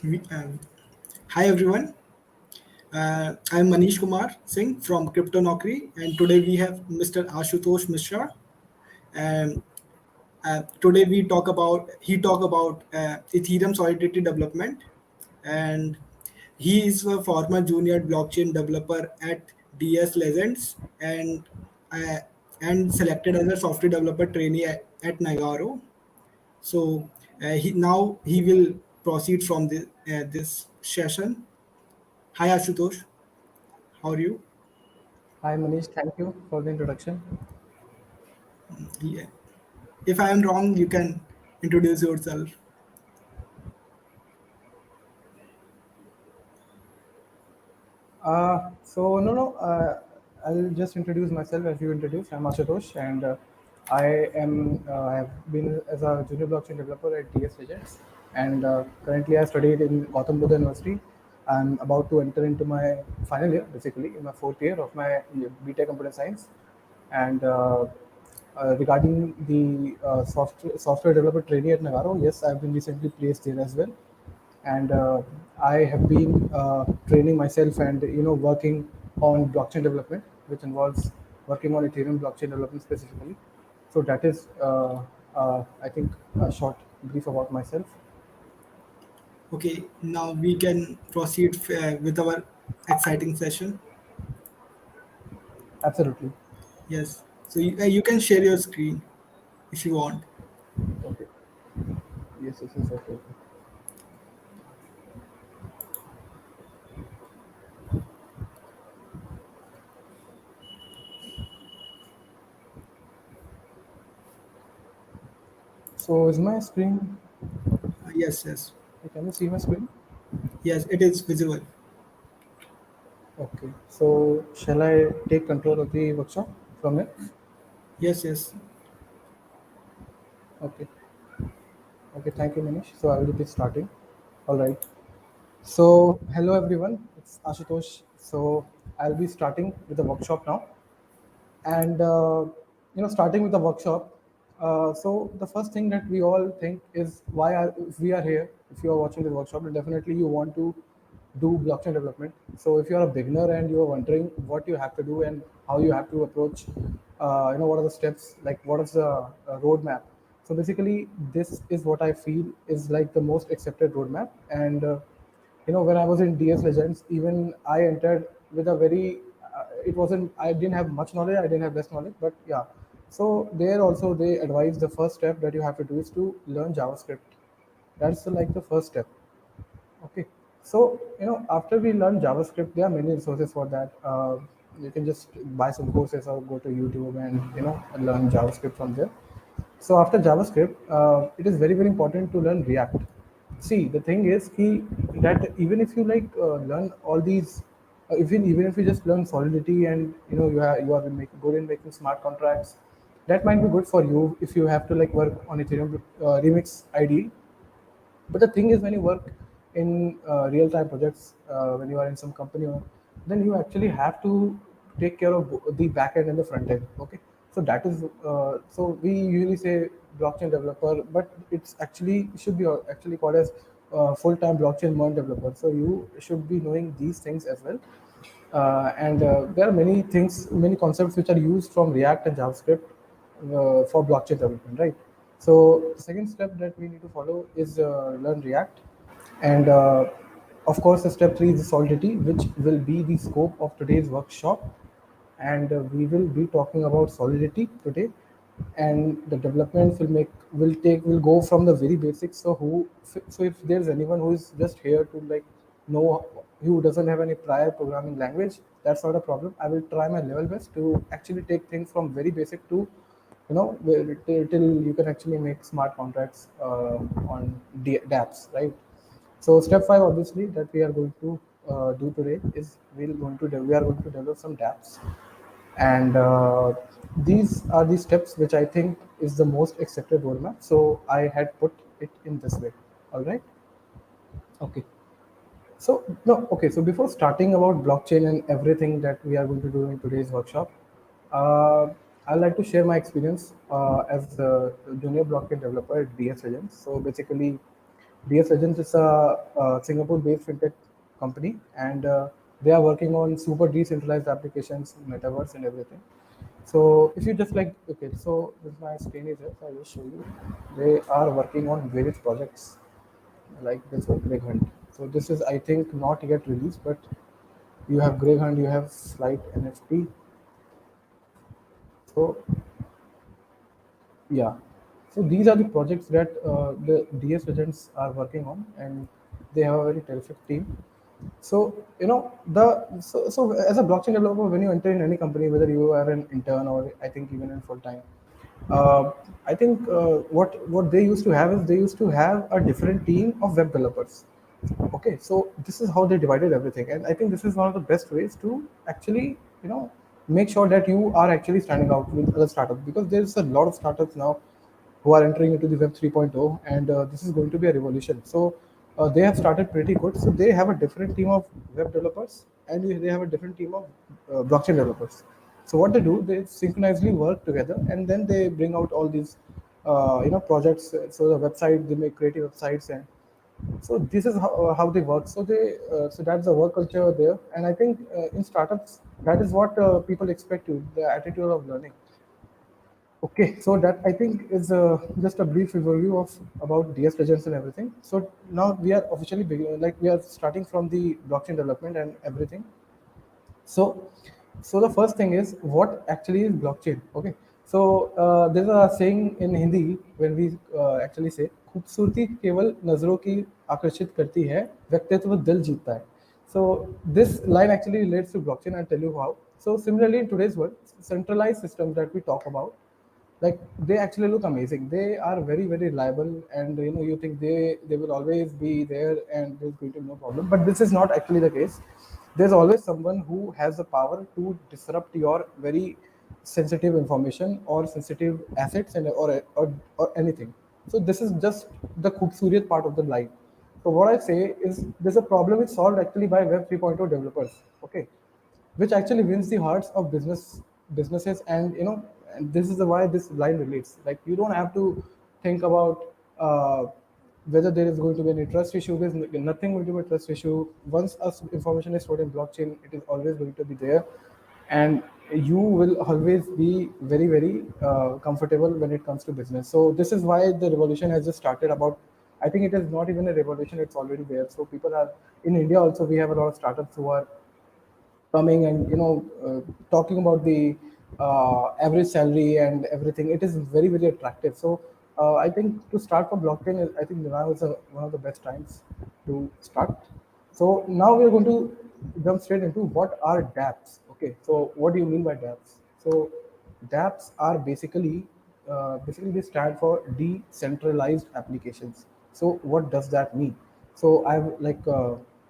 We- um, Hi everyone, I'm Manish Kumar Singh from Crypto Naukri, and today we have Mr. Ashutosh Mishra. And today he talk about Ethereum Solidity development, and he is a former junior blockchain developer at DS Legends uh, and selected as a software developer trainee at Nagaro. So he will proceed from this session. Hi Ashutosh, how are you? Hi Manish, thank you for the introduction. Yeah. If I am wrong, you can introduce yourself. I'll just introduce myself as you introduced. I'm Ashutosh, and I have been as a junior blockchain developer at DS Legends, and currently I studied in Gautam Buddha University. I'm about to enter into my final year, basically in my fourth year of my BTech Computer Science, and regarding the software developer trainee at Nagaro, yes, I've been recently placed there as well, and I have been training myself and working on blockchain development, which involves working on Ethereum blockchain development specifically. So that is, I think, a short brief about myself. Okay, now we can proceed with our exciting session. Absolutely. Yes. So you can share your screen if you want. Okay. Yes, yes, yes. Okay. Okay. So is my screen? Yes, yes, Can you see my screen? yes. It is visible. Okay. So shall I take control of the workshop from here? Yes, yes. Okay. Okay. Thank you, Manish. So I will be starting. All right. So, hello everyone, it's Ashutosh. So, I'll be starting with the workshop now. And, starting with the workshop, so the first thing that we all think is if we are here, if you are watching the workshop, then definitely you want to do blockchain development. So, if you are a beginner and you are wondering what you have to do and how you have to approach, what are the steps, like what is the roadmap. So, basically, this is what I feel is like the most accepted roadmap. And when I was in DS Legends, even I entered with a very it wasn't I didn't have much knowledge, I didn't have less knowledge, but yeah. So there also they advise the first step that you have to do is to learn JavaScript. That's like the first step. Okay. So, after we learn JavaScript, there are many resources for that. You can just buy some courses or go to YouTube and, learn JavaScript from there. So after JavaScript, it is very, very important to learn React. See, the thing is that even if you learn all these, even if you just learn Solidity and you are good in making smart contracts, that might be good for you if you have to like work on Ethereum Remix IDE. But the thing is, when you work in real-time projects, when you are in some company, then you actually have to take care of the back end and the front end. Okay, so that is so we usually say blockchain developer, but it's actually should be actually called as full-time blockchain model developer. So you should be knowing these things as well. And there are many things, many concepts which are used from React and JavaScript for blockchain development, right? So the second step that we need to follow is learn React, and of course, the step three is Solidity, which will be the scope of today's workshop. And we will be talking about Solidity today, and the development will go from the very basics. So if there's anyone who is just here to like know, who doesn't have any prior programming language, that's not a problem. I will try my level best to actually take things from very basic to till you can actually make smart contracts on dApps, right? So step five, obviously, that we are going to do today is we are going to develop some dApps, and these are the steps which I think is the most accepted roadmap. So I had put it in this way. All right. Okay. So no, okay. So before starting about blockchain and everything that we are going to do in today's workshop, uh, I'd like to share my experience as a junior blockchain developer at DS Legends. So basically, DS Legends is a Singapore-based fintech company, and they are working on super decentralized applications, metaverse, and everything. So if you just like, okay, so this my screen is here, so I'll just show you. They are working on various projects like this one, Greg Hunt. So this is, I think, not yet released, but you have Greg Hunt, you have Flight NFT. So yeah, so these are the projects that the DS Legends are working on, and they have a very terrific team. So so as a blockchain developer, when you enter in any company, whether you are an intern or I think even in full time, uh, I think what they used to have is they used to have a different team of web developers. Okay, so this is how they divided everything, and I think this is one of the best ways to actually make sure that you are actually standing out with other startups, because there's a lot of startups now who are entering into the web 3.0, and this is going to be a revolution. So they have started pretty good. So they have a different team of web developers, and they have a different team of blockchain developers. So what they do, they synchronously work together, and then they bring out all these projects. So the website, they make creative websites, and so this is how they work. So so that's the work culture there, and I think in startups that is what people expect you, the attitude of learning. Okay, so that I think is just a brief overview of about DS Legends and everything. So now we are officially like we are starting from the blockchain development and everything. So, so the first thing is what actually is blockchain. Okay, so there's a saying in Hindi when we actually say खूबसूरती केवल नजरों की आकर्षित करती है व्यक्तित्व दिल जीतता है. So this line actually relates to blockchain. I'll tell you how. So similarly in today's world, centralized systems that we talk about, like they actually look amazing. They are very very reliable, and you think they will always be there and there's going to be no problem, but this is not actually the case. There's always someone who has the power to disrupt your very sensitive information or sensitive assets, and or anything. So this is just the khubsuriyat part of the line. So what I say is there's a problem is solved actually by web 3.0 developers. Okay, which actually wins the hearts of businesses, and and this is the why this line relates. Like you don't have to think about whether there is going to be any trust issue. There's nothing going to be a trust issue. Once us information is stored in blockchain, it is always going to be there, and you will always be very very comfortable when it comes to business. So this is why the revolution has just started. About, I think it is not even a revolution, it's already there. So people are in India also, we have a lot of startups who are coming and talking about the average salary and everything. It is very very attractive. So I think to start for blockchain, I think now is one of the best times to start. So now we are going to jump straight into what are dApps. Okay, so what do you mean by dApps? So dApps are basically they stand for decentralized applications. So what does that mean? So I've like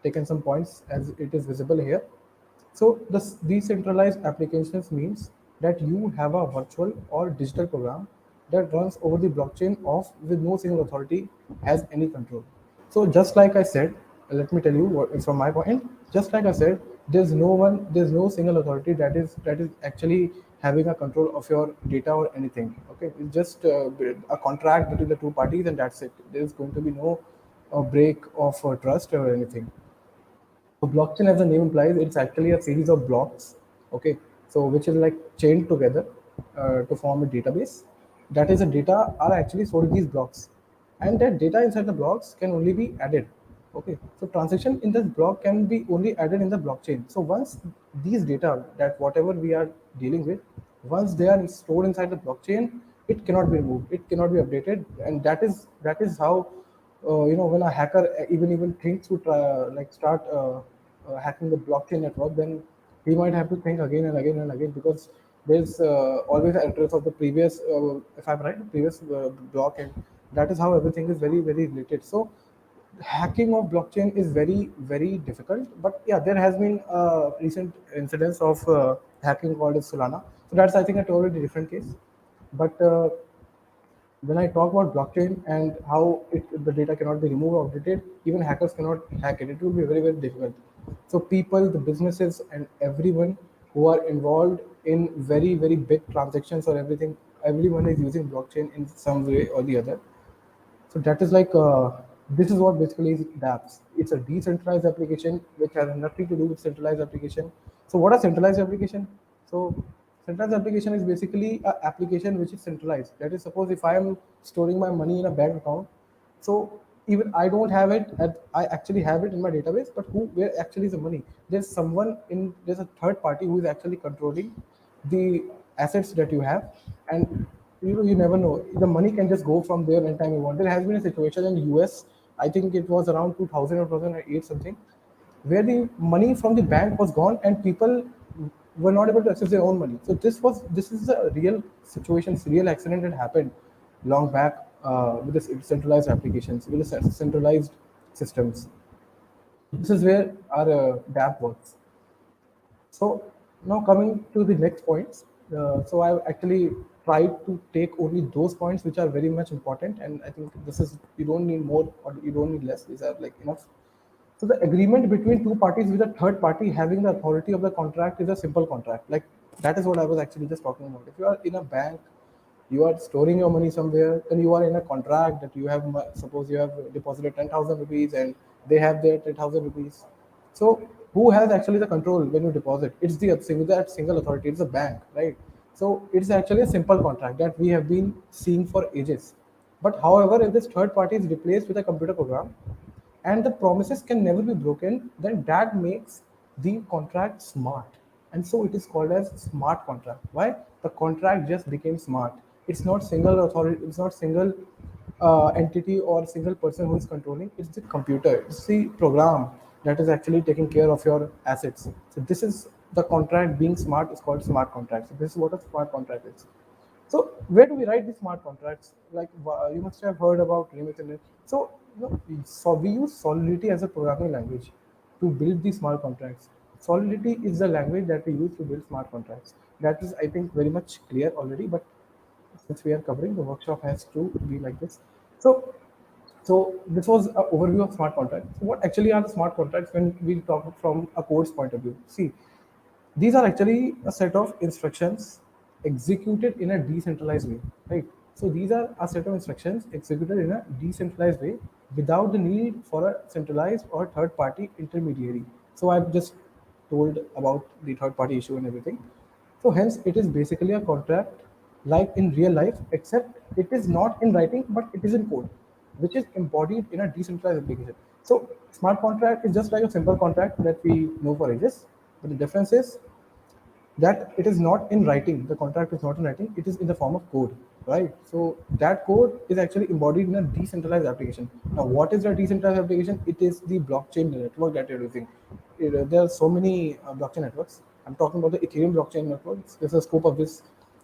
taken some points as it is visible here. So this decentralized applications means that you have a virtual or digital program that runs over the blockchain of with no single authority has any control. So just like I said, let me tell you what from my point. Just like I said, there's no single authority that is actually having a control of your data or anything. Okay, it's just a contract between the two parties, and that's it. There's going to be no break of trust or anything. So blockchain, as the name implies, it's actually a series of blocks. Okay, so which is like chained together to form a database. That is, the data are actually stored in these blocks, and that data inside the blocks can only be added. Okay, so transaction in this block can be only added in the blockchain. So once these data, that whatever we are dealing with, once they are stored inside the blockchain, it cannot be removed, it cannot be updated, and that is how when a hacker even thinks to try, like start hacking the blockchain network, then he might have to think again and again and again, because there's always an address of the previous, if I'm right, previous block, and that is how everything is very very related. So hacking of blockchain is very very difficult, but yeah, there has been recent incidents of hacking called as Solana. So that's, I think, a totally different case. But when I talk about blockchain and how the data cannot be removed or updated, even hackers cannot hack it. It will be very, very difficult. So people, the businesses, and everyone who are involved in very, very big transactions or everything, everyone is using blockchain in some way or the other. So that is like This is what basically is dApps. It's a decentralized application which has nothing to do with centralized application. So what are centralized application? So centralized application is basically an application which is centralized. That is, suppose if I am storing my money in a bank account, so even I don't have it, I actually have it in my database, but where actually is the money? There's a third party who is actually controlling the assets that you have, and you never know. The money can just go from there anytime you want. There has been a situation in the US, I think it was around 2000 or 2008 something, where the money from the bank was gone and people were not able to access their own money. So this is a real situation, it's a real accident that happened long back with this centralized applications, with the centralized systems. This is where our dApp works. So now coming to the next points. So I actually tried to take only those points which are very much important, and I think this is, you don't need more or you don't need less. These are like enough. So the agreement between two parties with a third party having the authority of the contract is a simple contract. Like that is what I was actually just talking about. If you are in a bank, you are storing your money somewhere, then you are in a contract that you have, suppose you have deposited 10,000 rupees and they have their 10,000 rupees. So who has actually the control when you deposit? It's that single authority, it's a bank, right? So it's actually a simple contract that we have been seeing for ages. But however, if this third party is replaced with a computer program, and the promises can never be broken, then that makes the contract smart. And so it is called as smart contract. Why? The contract just became smart. It's not single authority, it's not single entity or single person who is controlling. It's the computer, it's the program that is actually taking care of your assets. So this is the contract being smart, is called smart contract. So this is what a smart contract is. So where do we write these smart contracts? Like you must have heard about Remix in it. So so we use Solidity as a programming language to build these smart contracts. Solidity is the language that we use to build smart contracts. That is, I think, very much clear already. But since we are covering, the workshop has to be like this. So so this was an overview of smart contracts. So what actually are the smart contracts when we talk from a code's point of view? See, these are actually a set of instructions executed in a decentralized way, right? So these are a set of instructions executed in a decentralized way without the need for a centralized or third party intermediary. So I've just told about the third party issue and everything. So hence it is basically a contract like in real life, except it is not in writing, but it is in code, which is embodied in a decentralized application. So smart contract is just like a simple contract that we know for ages, but the difference is that it is not in writing. The contract is not in writing. It is in the form of code, right? So that code is actually embodied in a decentralized application. Now, what is a decentralized application? It is the blockchain network that you're using. There are so many blockchain networks. I'm talking about the Ethereum blockchain network. This is the scope of this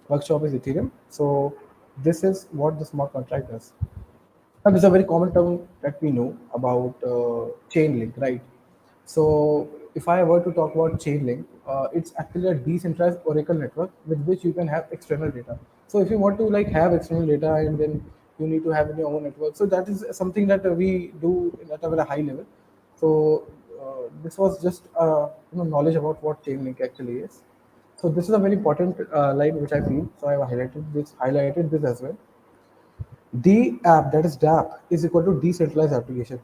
workshop is Ethereum. So this is what the smart contract does. Now, this is a very common term that we know about chain link, right? So, if I were to talk about chain link, it's actually a decentralized Oracle network with which you can have external data. So, if you want to like have external data and then you need to have in your own network, so that is something that we do at a very high level. So, this was just knowledge about what chain link actually is. So, this is a very important line which I feel. So, I have highlighted this as well. The app, that is dApp, is equal to decentralized application.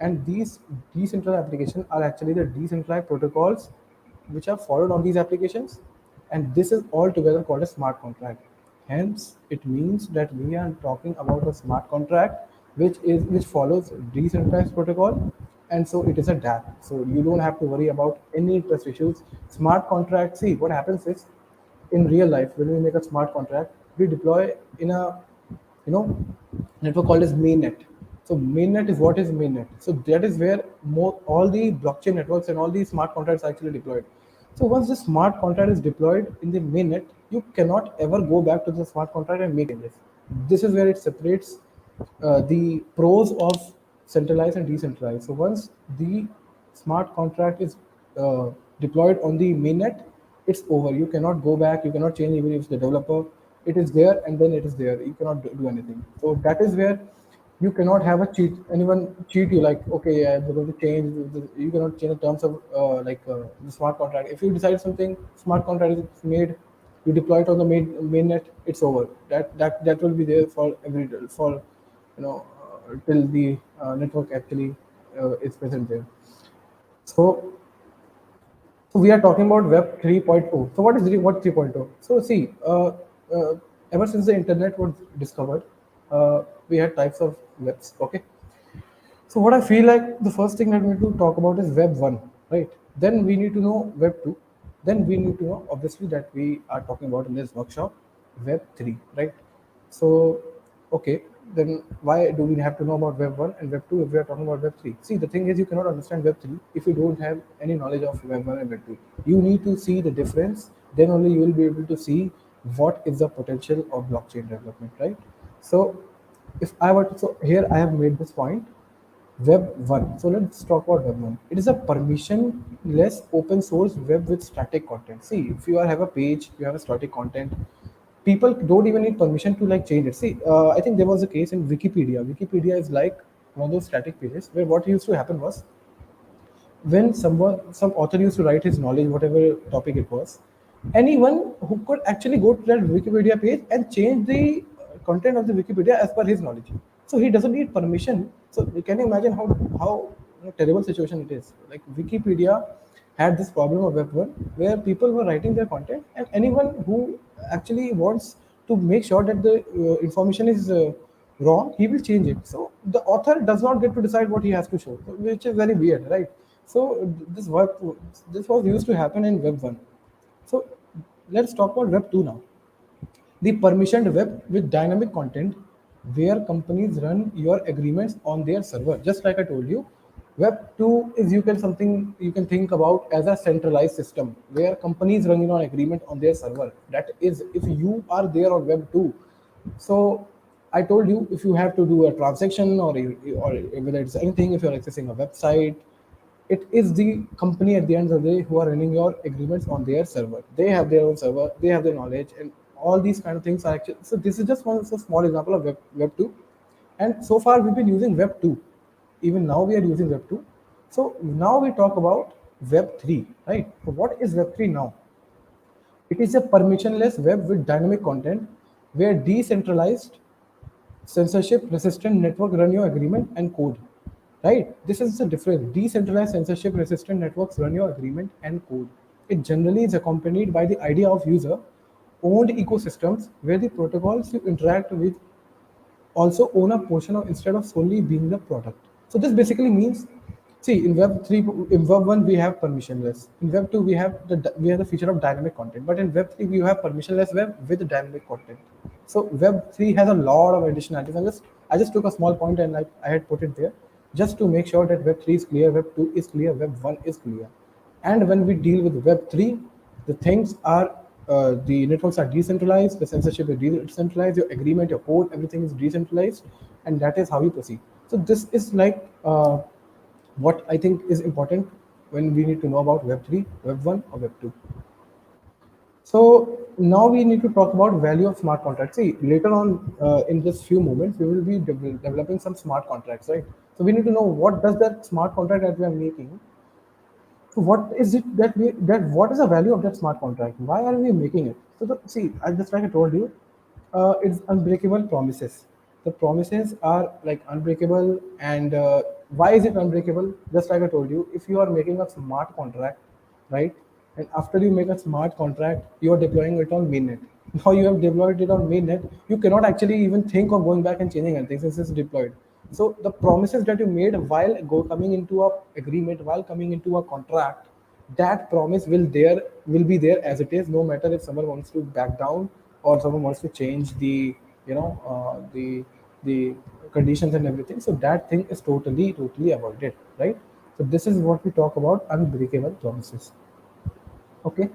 And these decentralized applications are actually the decentralized protocols which are followed on these applications. And this is altogether called a smart contract. Hence, it means that we are talking about a smart contract which follows decentralized protocol, and so it is a dApp. So you don't have to worry about any trust issues. Smart contract, see what happens is in real life when we make a smart contract, we deploy in a you know network called as mainnet. So mainnet is what is mainnet. So that is where all the blockchain networks and all these smart contracts are actually deployed. So once the smart contract is deployed in the mainnet, you cannot ever go back to the smart contract and make changes. This is where it separates the pros of centralized and decentralized. So once the smart contract is deployed on the mainnet, it's over. You cannot go back. You cannot change even if it's the developer. It is there and then it is there. You cannot do anything. So that is where you cannot have a cheat. Anyone cheat you like, okay, yeah, we're going to change. You cannot change the terms of the smart contract. If you decide something, smart contract is made, you deploy it on the mainnet, it's over. That will be there for every for till the network actually is present there. So, so we are talking about Web 3.0. So what 3.0? So see, ever since the internet was discovered, we had types of webs. Okay, so what I feel like the first thing that we need to talk about is Web 1, right? Then we need to know Web 2. Then we need to know, obviously, that we are talking about in this workshop Web 3, right? So, okay, then why do we have to know about Web 1 and Web 2 if we are talking about Web 3? See, the thing is, you cannot understand Web 3 if you don't have any knowledge of Web 1 and Web 2. You need to see the difference, then only you will be able to see what is the potential of blockchain development, right? So, if I were to, so here I have made this point Web 1. So let's talk about Web 1. It is a permissionless open source web with static content. See, if you have a page, you have a static content, people don't even need permission to like change it. See, I think there was a case in Wikipedia. Wikipedia is like one of those static pages where what used to happen was when some author used to write his knowledge, whatever topic it was, anyone who could actually go to that Wikipedia page and change the content of the Wikipedia as per his knowledge. So he doesn't need permission. So can you imagine how terrible situation it is? Like Wikipedia had this problem of Web 1 where people were writing their content, and anyone who actually wants to make sure that the information is wrong, he will change it. So the author does not get to decide what he has to show, which is very weird, right? So this was used to happen in Web 1. So let's talk about Web 2 now. The permissioned web with dynamic content where companies run your agreements on their server. Just like I told you, Web 2 is you can something you can think about as a centralized system where companies run your agreement on their server. That is, if you are there on Web 2. So I told you if you have to do a transaction or whether it's anything, if you're accessing a website, it is the company at the end of the day who are running your agreements on their server. They have their own server, they have their knowledge, and all these kind of things are actually. So this is just one so small example of Web 2, and so far we've been using Web 2. Even now we are using Web 2. So now we talk about Web 3, right? So what is Web 3 now? It is a permissionless web with dynamic content where decentralized censorship resistant network run your agreement and code, right? This is the difference. Decentralized censorship resistant networks run your agreement and code. It generally is accompanied by the idea of user owned ecosystems where the protocols you interact with also own a portion of instead of solely being the product. So this basically means, see, in Web 3, in Web 1 we have permissionless. In Web 2 we have the feature of dynamic content, but in Web 3 we have permissionless web with dynamic content. So Web 3 has a lot of additionalities. And I just took a small point and I had put it there just to make sure that Web 3 is clear, Web 2 is clear, Web 1 is clear. And when we deal with Web 3, the things are the networks are decentralized, the censorship is decentralized, your agreement, your code, everything is decentralized, and that is how you proceed. So this is like what I think is important when we need to know about Web 3, Web 1, or Web 2. So now we need to talk about value of smart contracts. See, later on in just few moments, we will be developing some smart contracts, right? So we need to know what does that smart contract that we are making. So what is it that what is the value of that smart contract? Why are we making it? So see, I just like I told you, it's unbreakable promises. The promises are like unbreakable, and why is it unbreakable? Just like I told you, if you are making a smart contract, right? And after you make a smart contract, you are deploying it on mainnet. Now you have deployed it on mainnet, you cannot actually even think of going back and changing anything since it's deployed. So the promises that you made while coming into a agreement, while coming into a contract, that promise will be there as it is, no matter if someone wants to back down or someone wants to change the the conditions and everything. So that thing is totally avoided, right? So this is what we talk about unbreakable promises. Okay,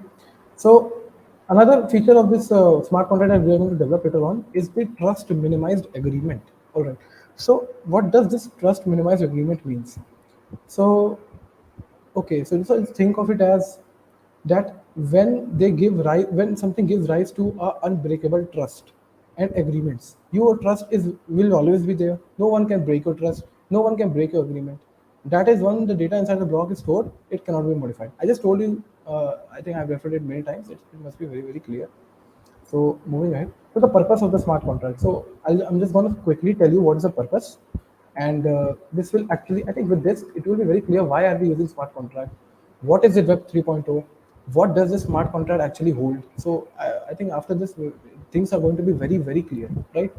so another feature of this smart contract that we are going to develop later on is the trust minimized agreement. All right. So what does this trust minimized agreement means? So okay, so think of it as that when something gives rise to a unbreakable trust and agreements, your trust is will always be there. No one can break your trust. No one can break your agreement. That is when the data inside the block is stored. It cannot be modified. I just told you. I think I've referred it many times. It must be very clear. So moving ahead. So the purpose of the smart contract. So I'm just going to quickly tell you what is the purpose. And this will actually, I think with this, it will be very clear why are we using smart contract, what is the Web 3.0, what does the smart contract actually hold. So I think after this, things are going to be very, very clear, right?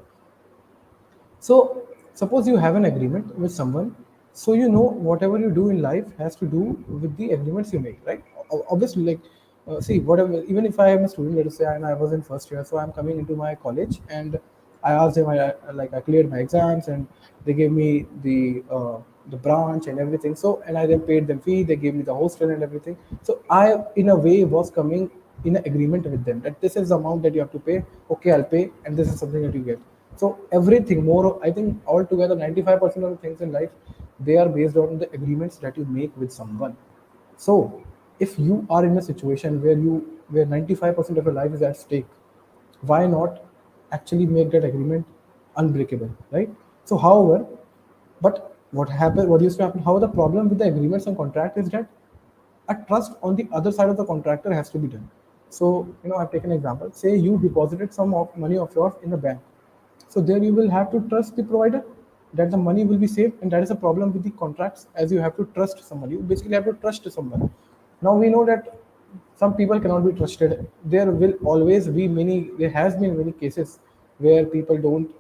So suppose you have an agreement with someone, so you know whatever you do in life has to do with the agreements you make, right? Obviously, like see, whatever, even if I am a student, let us say, and I was in first year, so I'm coming into my college, and I asked them, I cleared my exams, and they gave me the branch and everything. So, and I then paid them fee, they gave me the hostel and everything. So I, in a way, was coming in an agreement with them that this is the amount that you have to pay. Okay, I'll pay, and this is something that you get. So everything more, I think altogether 95% of the things in life, they are based on the agreements that you make with someone. So if you are in a situation where 95% of your life is at stake, why not actually make that agreement unbreakable, right? So however, but what used to happen, how the problem with the agreements and contract is that a trust on the other side of the contractor has to be done. So, I've taken an example. Say you deposited some of money of yours in the bank. So there you will have to trust the provider that the money will be safe, and that is a problem with the contracts, as you have to trust someone. You basically have to trust someone. Now we know that some people cannot be trusted. There will always be many. There has been many cases where people don't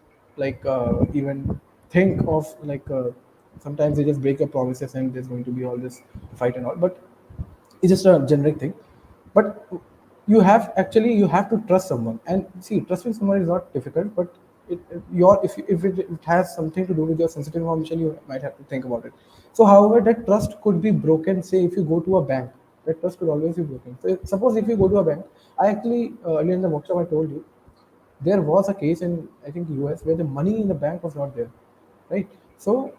even think of sometimes they just break their promises and there's going to be all this fight and all. But it's just a generic thing. But you have to trust someone, and see, trusting someone is not difficult, but if it has something to do with your sensitive information, you might have to think about it. So however, that trust could be broken. Say if you go to a bank, that trust could always be broken. So suppose if you go to a bank, I actually earlier in the workshop I told you there was a case in, I think, US, where the money in the bank was not there, right? So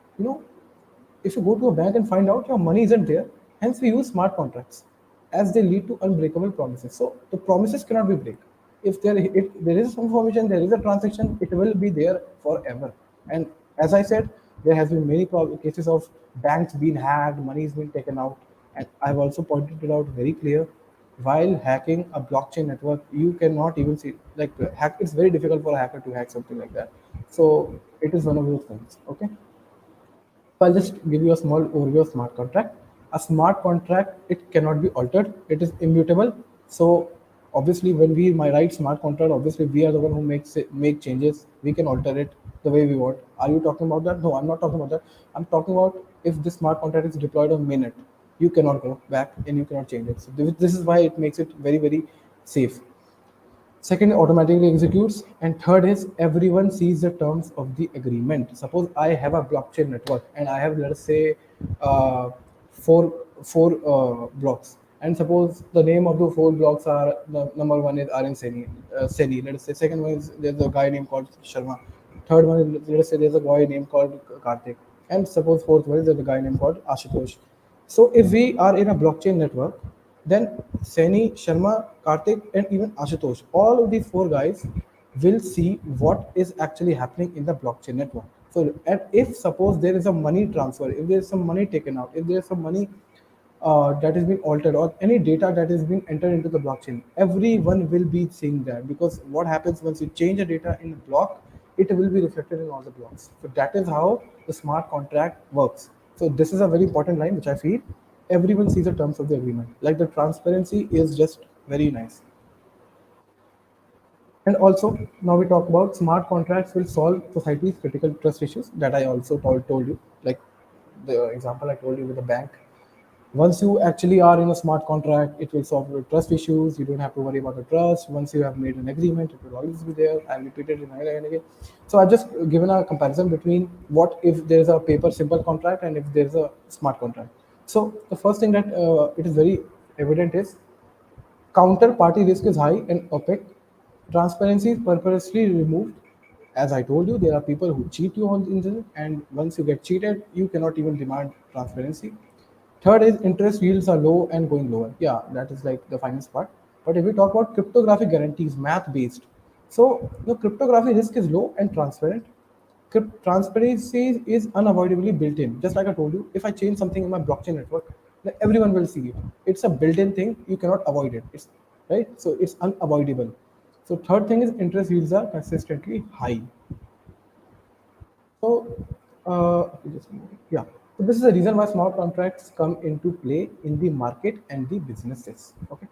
if you go to a bank and find out your money isn't there, hence we use smart contracts as they lead to unbreakable promises. So the promises cannot be break. If there is some information, there is a transaction, it will be there forever. And as I said, there has been many cases of banks being hacked, money has been taken out, and I've also pointed it out very clear. While hacking a blockchain network, you cannot even see hack. It's very difficult for a hacker to hack something like that. So it is one of those things. Okay. So I'll just give you a small overview of smart contract. A smart contract, it cannot be altered. It is immutable. So obviously, when we might write smart contract, obviously we are the one who make changes. We can alter it the way we want. Are you talking about that? No, I'm not talking about that. I'm talking about if this smart contract is deployed on minute, you cannot go back and you cannot change it. So this is why it makes it very, very safe. Second, automatically executes. And third is everyone sees the terms of the agreement. Suppose I have a blockchain network and I have, let us say, uh, four blocks. And suppose the name of the four blocks are, the number one is RN Seni. Let us say second one is there's a guy named called Sharma. Third one is, let us say, there's a guy named called Karthik. And suppose fourth one is there's a guy named called Ashutosh. So if we are in a blockchain network, then Seni, Sharma, Karthik, and even Ashutosh, all of these four guys will see what is actually happening in the blockchain network. So, and if suppose there is a money transfer, if there is some money taken out, if there is some money that is being altered, or any data that is being entered into the blockchain, everyone will be seeing that, because what happens once you change the data in a block, it will be reflected in all the blocks. So that is how the smart contract works. So this is a very important line which I feel everyone sees the terms of the agreement. Like the transparency is just very nice. And also, now we talk about smart contracts will solve society's critical trust issues that I also told you, like the example I told you with the bank. Once you actually are in a smart contract, it will solve your trust issues. You don't have to worry about the trust. Once you have made an agreement, it will always be there. I repeated it again and again. So I just given a comparison between what if there is a paper simple contract and if there is a smart contract. So the first thing that it is very evident is counterparty risk is high and opaque. Transparency is purposely removed. As I told you, there are people who cheat you on this, and once you get cheated, you cannot even demand transparency. Third is interest yields are low and going lower. Yeah, that is like the finance part. But if we talk about cryptographic guarantees, math based, so the cryptography risk is low and transparent. Transparency is unavoidably built in. Just like I told you, if I change something in my blockchain network, then everyone will see it. It's a built-in thing. You cannot avoid it. It's right. So it's unavoidable. So third thing is interest yields are consistently high. So Okay, just a moment. Yeah. So this is the reason why smart contracts come into play in the market and the businesses. Okay.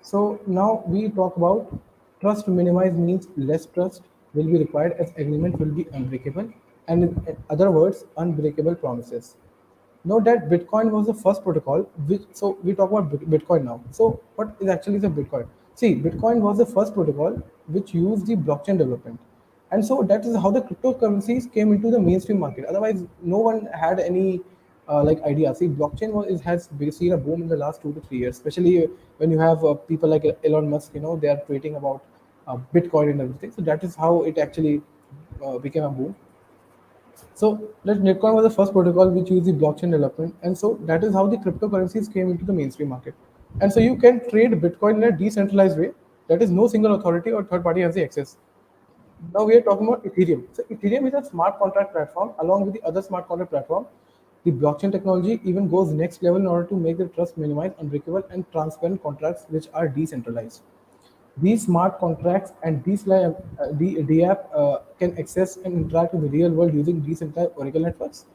So now we talk about trust minimized means less trust will be required as agreement will be unbreakable, and in other words, unbreakable promises. Note that Bitcoin was the first protocol. Which, so we talk about Bitcoin now. So what is actually the Bitcoin? See, Bitcoin was the first protocol which used the blockchain development, and so that is how the cryptocurrencies came into the mainstream market. Otherwise, no one had any like idea. See, blockchain has seen a boom in the last 2 to 3 years, especially when you have people like Elon Musk. They are tweeting about Bitcoin and everything. So that is how it actually became a boom. So that Bitcoin was the first protocol which used the blockchain development, and so that is how the cryptocurrencies came into the mainstream market. And so you can trade Bitcoin in a decentralized way. That is, no single authority or third party has the access. Now we are talking about Ethereum. So Ethereum is a smart contract platform along with the other smart contract platform. The blockchain technology even goes next level in order to make the trust minimized, unbreakable, and transparent contracts which are decentralized. These smart contracts and DApp can access and interact with the real world using decentralized Oracle networks.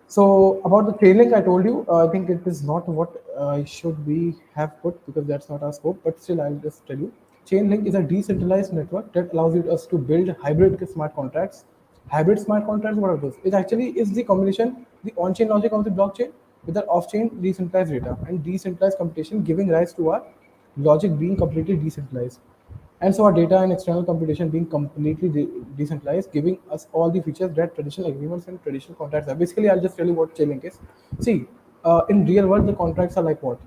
So about the Chainlink, I told you, I think it is not what I should be have put because that's not our scope. But still, I'll just tell you. Chainlink is a decentralized network that allows us to build hybrid smart contracts. Hybrid smart contracts, what are those? It actually is the combination, the on-chain logic of the blockchain with the off-chain decentralized data and decentralized computation, giving rise to our logic being completely decentralized. And so our data and external computation being completely decentralized, giving us all the features that traditional agreements and traditional contracts are. Basically, I'll just tell you what Chainlink is. See, in real world, the contracts are like what?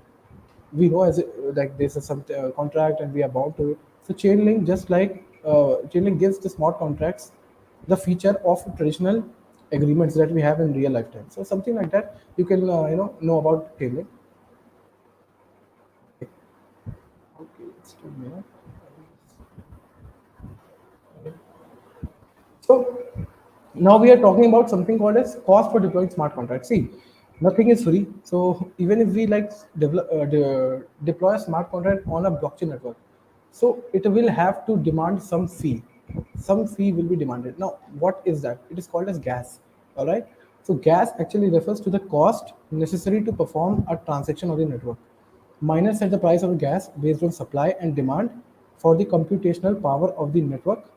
We know as like there's some contract and we are bound to it. So Chainlink, just like Chainlink gives the smart contracts the feature of traditional agreements that we have in real lifetime. So something like that you can know about Chainlink. Okay, okay, let's do a minute. So now we are talking about something called as cost for deploying smart contracts. See, nothing is free. So even if we like deploy a smart contract on a blockchain network, so it will have to demand some fee. Some fee will be demanded. Now, what is that? It is called as gas. All right. So gas actually refers to the cost necessary to perform a transaction on the network. Miners set the price of gas based on supply and demand for the computational power of the network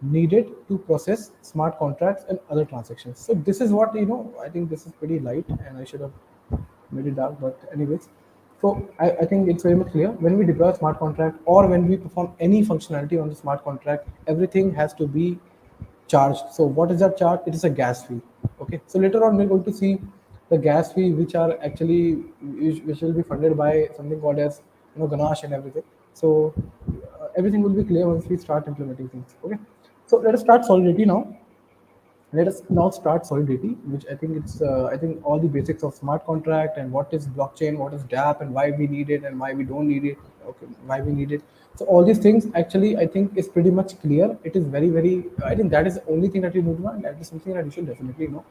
needed to process smart contracts and other transactions. So this is what I think this is pretty light, and I should have made it dark. But anyways, so I think it's very much clear when we deploy a smart contract or when we perform any functionality on the smart contract, everything has to be charged. So what is that charge? It is a gas fee. Okay. So later on we're going to see the gas fee which are actually which will be funded by something called as Ganache and everything. So everything will be clear once we start implementing things. Okay. So let us start Solidity now. Let us now start Solidity, which I think it's I think all the basics of smart contract and what is blockchain, what is DApp, and why we need it and why we don't need it. Okay, why we need it. So all these things actually I think is pretty much clear. It is very. I think that is the only thing that you need to know, and that is something that you should definitely know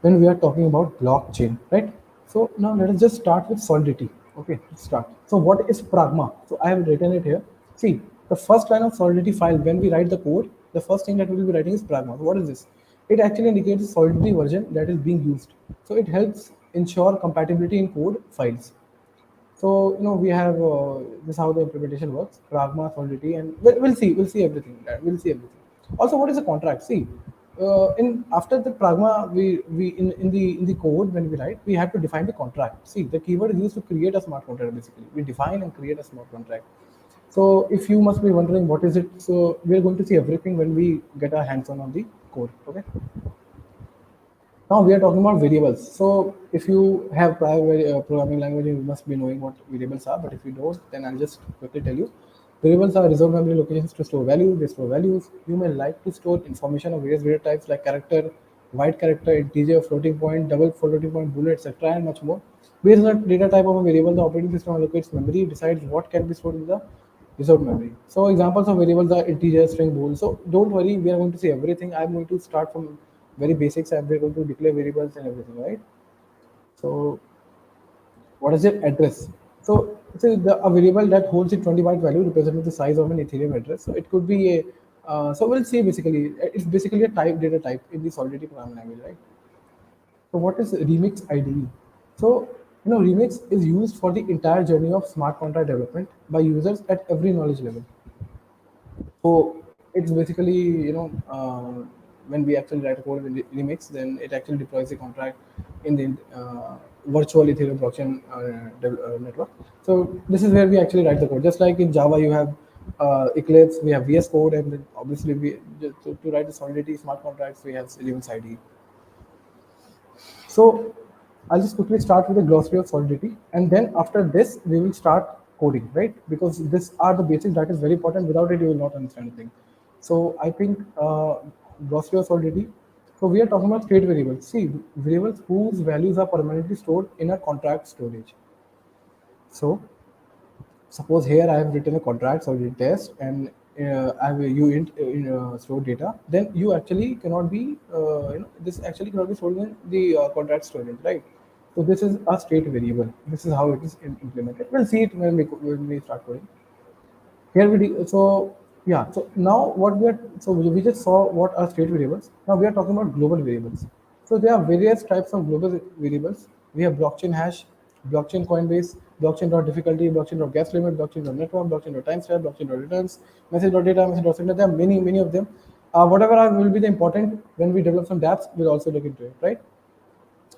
when we are talking about blockchain, right? So now let us just start with Solidity. Okay, let's start. So what is Pragma? So I have written it here. See, the first line of Solidity file, when we write the code, the first thing that we will be writing is Pragma. So what is this? It actually indicates the Solidity version that is being used. So it helps ensure compatibility in code files. So we have this is how the implementation works: Pragma, Solidity, and we'll see everything. We'll see everything. Also, what is a contract? See, in after the Pragma, we in the code when we write, we have to define the contract. See, the keyword is used to create a smart contract. Basically, we define and create a smart contract. So if you must be wondering what is it, so we're going to see everything when we get our hands on the code. Okay. Now we are talking about variables. So if you have prior programming language, you must be knowing what variables are. But if you don't, then I'll just quickly tell you. Variables are reserved memory locations to store values. They store values. You may like to store information of various data types like character, white character, integer, floating point, double floating point, boolean, etc., and much more. Based on the data type of a variable, the operating system allocates memory, decides what can be stored in the reserved memory. So examples of variables are integer, string, bool. So don't worry, we are going to see everything. I'm going to start from very basics and we're going to declare variables and everything, right? So what is your address? So it's a variable that holds a 20 byte value representing the size of an Ethereum address. So it could be a So we'll see basically, it's basically a type data type in the Solidity programming language, right? So what is Remix IDE? So Remix is used for the entire journey of smart contract development by users at every knowledge level. So it's basically when we actually write a code in Remix, then it actually deploys the contract in the virtual Ethereum blockchain network. So this is where we actually write the code. Just like in Java, you have Eclipse, we have VS Code, and then obviously to write the Solidity smart contracts, we have Remix IDE. So I'll just quickly start with the glossary of Solidity, and then after this we will start coding, right? Because these are the basics that is very important. Without it, you will not understand anything. So I think glossary of Solidity. So we are talking about state variables. See, variables whose values are permanently stored in a contract storage. So suppose here I have written a contract or test, and I have a store data. Then you actually cannot be this actually cannot be stored in the contract storage, right? So this is a state variable. This is how it is implemented. We'll see it when we start coding. Here so yeah, so now what we are, so we just saw what are state variables. Now we are talking about global variables. So there are various types of global variables. We have blockchain hash, blockchain coinbase, blockchain dot difficulty, blockchain dot gas limit, blockchain dot network, blockchain dot timestamp, blockchain dot returns, message dot data, message dot sender. There are many of them. Whatever will be the important when we develop some dapps, we'll also look into it, right?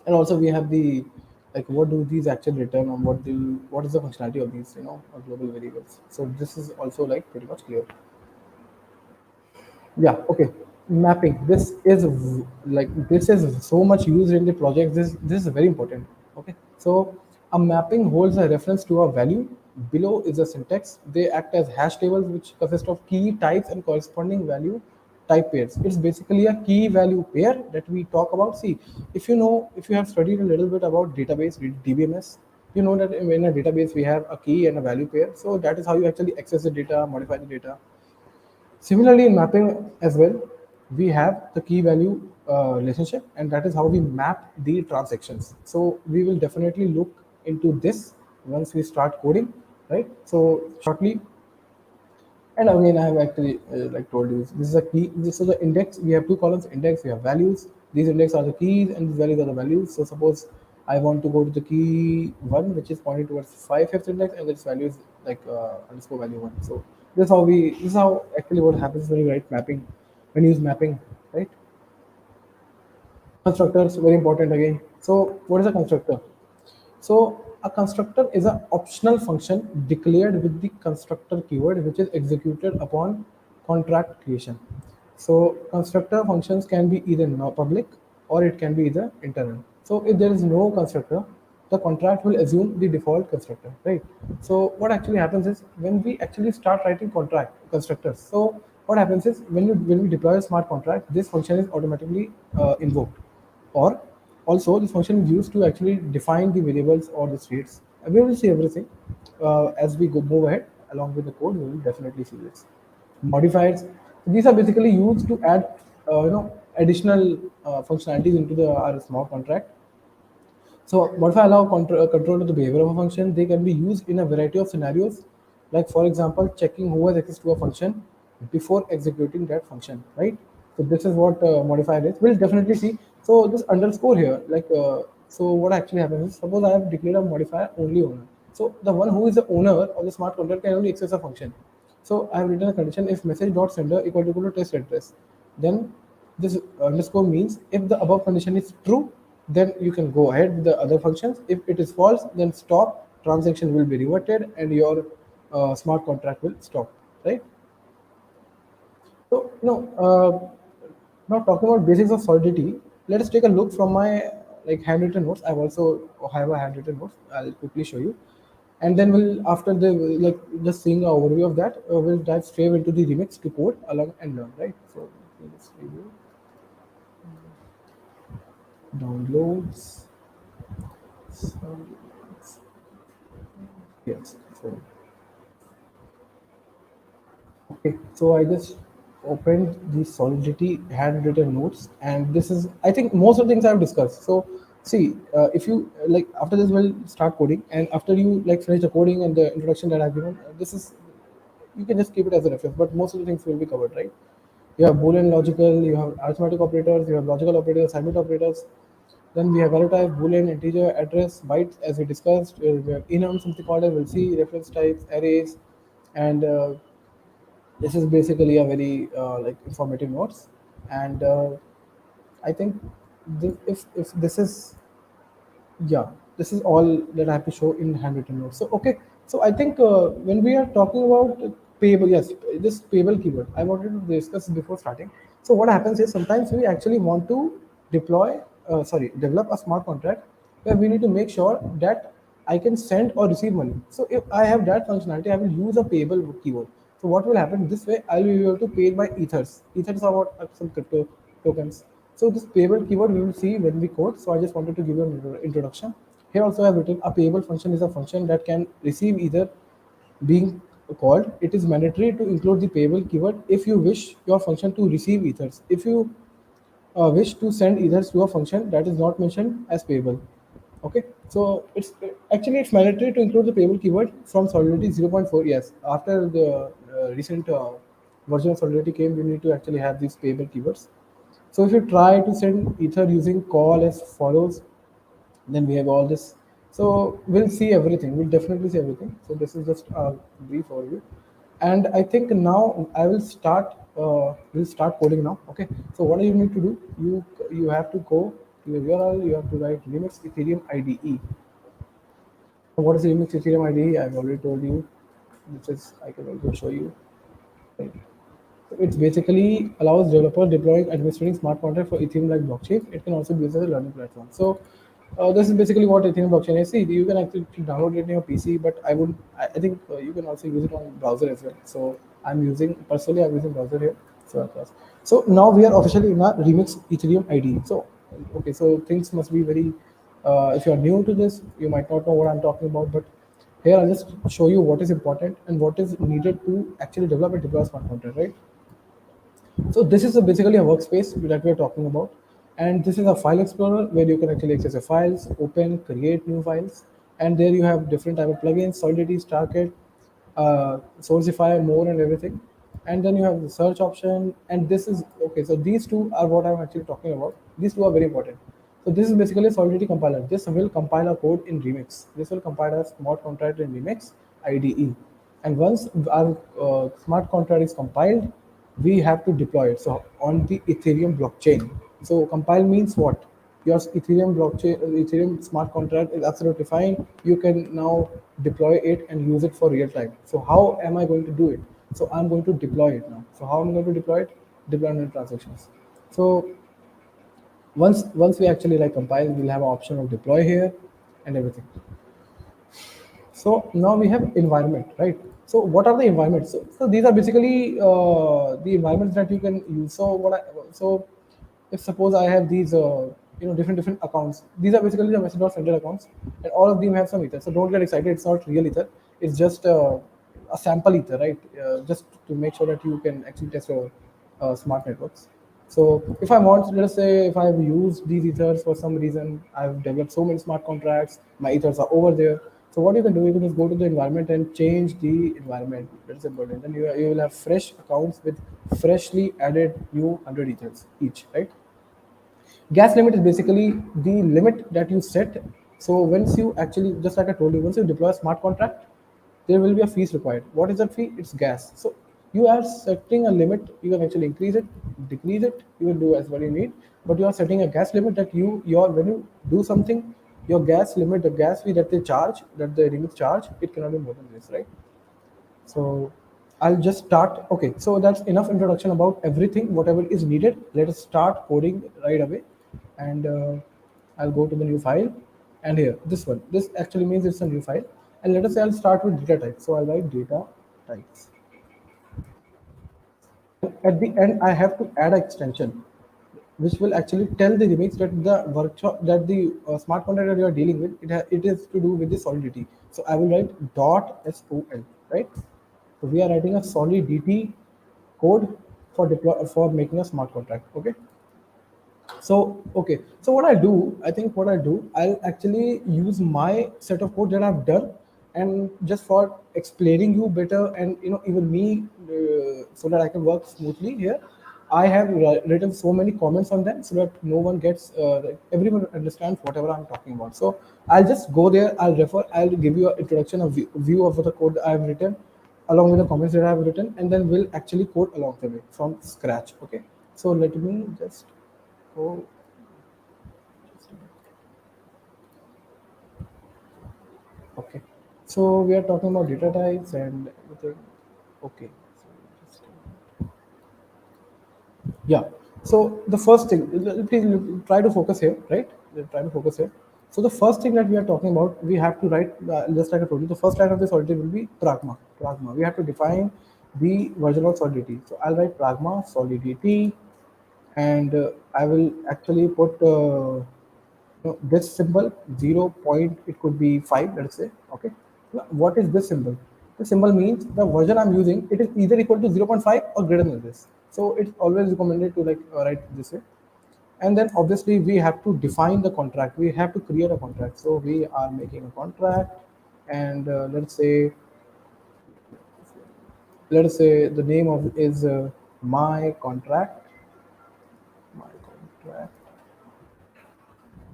And also we have the, like, what do these actually return, and what is the functionality of these global variables. So this is also like pretty much clear. Yeah, okay. Mapping, this is so much used in the project. This is very important. Okay, so a mapping holds a reference to a value. Below is a syntax. They act as hash tables which consist of key types and corresponding value type pairs. It's basically a key value pair that we talk about. See, if you have studied a little bit about database DBMS, you know that in a database we have a key and a value pair. So that is how you actually access the data, modify the data. Similarly, in mapping as well, we have the key value relationship, and that is how we map the transactions. So we will definitely look into this once we start coding, right? So shortly, and again, I have actually like told you, this is a key. This is the index. We have two columns: index. We have values. These index are the keys, and these values are the values. So suppose I want to go to the key one, which is pointing towards 5/5 index, and its value is like underscore value one. So this is how actually what happens when you write mapping, when you use mapping, right? Constructors very important again. So what is a constructor? So a constructor is an optional function declared with the constructor keyword, which is executed upon contract creation. So constructor functions can be either no public or it can be either internal. So if there is no constructor, the contract will assume the default constructor, right? So what actually happens is when we actually start writing contract constructors. So what happens is when we deploy a smart contract, this function is automatically invoked, or also this function is used to actually define the variables or the states. And we will see everything as we move ahead along with the code. We will definitely see this. Modifiers, these are basically used to add additional functionalities into the our smart contract. So modify allow control of the behavior of a function. They can be used in a variety of scenarios, like for example, checking who has access to a function before executing that function, right? So this is what modifier is. We'll definitely see. So this underscore here, so what actually happens is, suppose I have declared a modifier only owner. So the one who is the owner of the smart contract can only access a function. So I have written a condition: if message dot sender equal to test address, then this underscore means if the above condition is true, then you can go ahead with the other functions. If it is false, then stop. Transaction will be reverted, and your smart contract will stop. Right. So now talking about basics of Solidity, let us take a look from my like handwritten notes. I've also have a handwritten notes. I'll quickly show you, and then we'll after the like just seeing an overview of that, we'll dive straight into the remix to code along and learn. Right. So let's review downloads. So, yes. So okay, so I just opened the Solidity handwritten notes, and this is, I think, most of the things I've discussed. So, see, if you like, after this, we'll start coding, and after you like finish the coding and the introduction that I've given, this is, you can just keep it as a reference, but most of the things will be covered, right? You have Boolean logical, you have arithmetic operators, you have logical operators, assignment operators. Then we have value type, Boolean, integer, address, bytes, as we discussed. We have enum, something called as we'll see, reference types, arrays, and this is basically a very like informative notes. And I think if this is, yeah, this is all that I have to show in handwritten notes. So okay, so I think when we are talking about payable, yes, this payable keyword I wanted to discuss before starting. So what happens is sometimes we actually want to deploy, develop a smart contract where we need to make sure that I can send or receive money. So if I have that functionality, I will use a payable keyword. So what will happen this way? I'll be able to pay my ethers. Ethers are what, some crypto tokens. So this payable keyword we will see when we code. So I just wanted to give you an introduction. Here also I have written a payable function is a function that can receive either being called. It is mandatory to include the payable keyword if you wish your function to receive ethers. If you wish to send ethers to a function that is not mentioned as payable. Okay, so it's mandatory to include the payable keyword from Solidity 0.4. Yes, after the recent version of Solidity came, you need to actually have these payable keywords. So if you try to send ether using call as follows, then we have all this. So we'll see everything. We'll definitely see everything. So this is just a brief overview. And I think now I will start. We'll start coding now. Okay. So what do you need to do? You have to go to your URL. You have to write Linux Ethereum IDE. So what is Linux Ethereum IDE? I've already told you. Which is I can also show you. Right. So it basically allows developer deploying administrating smart contract for Ethereum-like blockchain. It can also be used as a learning platform. So this is basically what Ethereum blockchain is. See, you can actually download it in your PC, but I would, I think you can also use it on browser as well. So I'm using browser here. So of course. So now we are officially in our Remix Ethereum ID. So okay, so things must be very. If you are new to this, you might not know what I'm talking about, but here I'll just show you what is important and what is needed to actually develop and deploy smart contract, right? So this is basically a workspace that we are talking about, and this is a file explorer where you can actually access your files, open, create new files, and there you have different type of plugins, Solidity, StarKit, Sourcify, more and everything. And then you have the search option, and this is okay. So these two are what I'm actually talking about. These two are very important. So this is basically a Solidity compiler. This will compile a code in Remix. This will compile a smart contract in Remix IDE. And once our smart contract is compiled, we have to deploy it. So on the Ethereum blockchain. So compile means what? Your Ethereum blockchain, Ethereum smart contract is absolutely fine. You can now deploy it and use it for real time. So how am I going to do it? So I'm going to deploy it now. So how am I going to deploy it? Deployment transactions. So once we actually like compile, we'll have an option of deploy here and everything. So now we have environment, right? So what are the environments? So these are basically the environments that you can use. So if suppose I have these different accounts, these are basically the message.sender accounts, and all of them have some ether. So don't get excited, it's not real ether. It's just a sample ether, right? Just to make sure that you can actually test your smart networks. So if I want, let us say, if I've used these ethers for some reason, I've developed so many smart contracts, my ethers are over there. So what you can do, you can just go to the environment and change the environment. That's important. Then you will have fresh accounts with freshly added new 100 ethers each, right? Gas limit is basically the limit that you set. So once you actually, just like I told you, once you deploy a smart contract, there will be a fees required. What is that fee? It's gas. So you are setting a limit. You can actually increase it, decrease it. You will do as what you need, but you are setting a gas limit that your when you do something, your gas limit, the gas fee that they charge, that the remit charge, it cannot be more than this, right? So I'll just start. Okay, so that's enough introduction about everything, whatever is needed. Let us start coding right away. And I'll go to the new file. And here, this one. This actually means it's a new file. And let us say I'll start with data type. So I'll write data types. At the end, I have to add an extension which will actually tell the remix that the workshop that the smart contract that you are dealing with, it is to do with the Solidity. So I will write dot sol, right? So we are writing a Solidity code for deploy for making a smart contract. Okay. So okay, so what I do, I think what I do, I'll actually use my set of code that I've done, and just for explaining you better, and even me, so that I can work smoothly here, I have written so many comments on them so that no one gets, like, everyone understands whatever I'm talking about. So I'll just go there, I'll refer, I'll give you an introduction, a view of the code that I've written, along with the comments that I've written, and then we'll actually code along the way from scratch. Okay. So let me just go. Okay. So we are talking about data types and everything. Okay. So just, yeah. So the first thing, please try to focus here, right? Try to focus here. So the first thing that we are talking about, we have to write, just like I told you, the first line of the solidity will be pragma. Pragma. We have to define the version of solidity. So I'll write pragma solidity, and I will actually put this symbol 0 point, it could be 5, let's say. Okay. Now, what is this symbol? The symbol means the version I'm using, it is either equal to 0.5 or greater than this. So it's always recommended to, like, write this way. And then obviously we have to define the contract, we have to create a contract. So we are making a contract, and let's say the name of is my contract. My contract.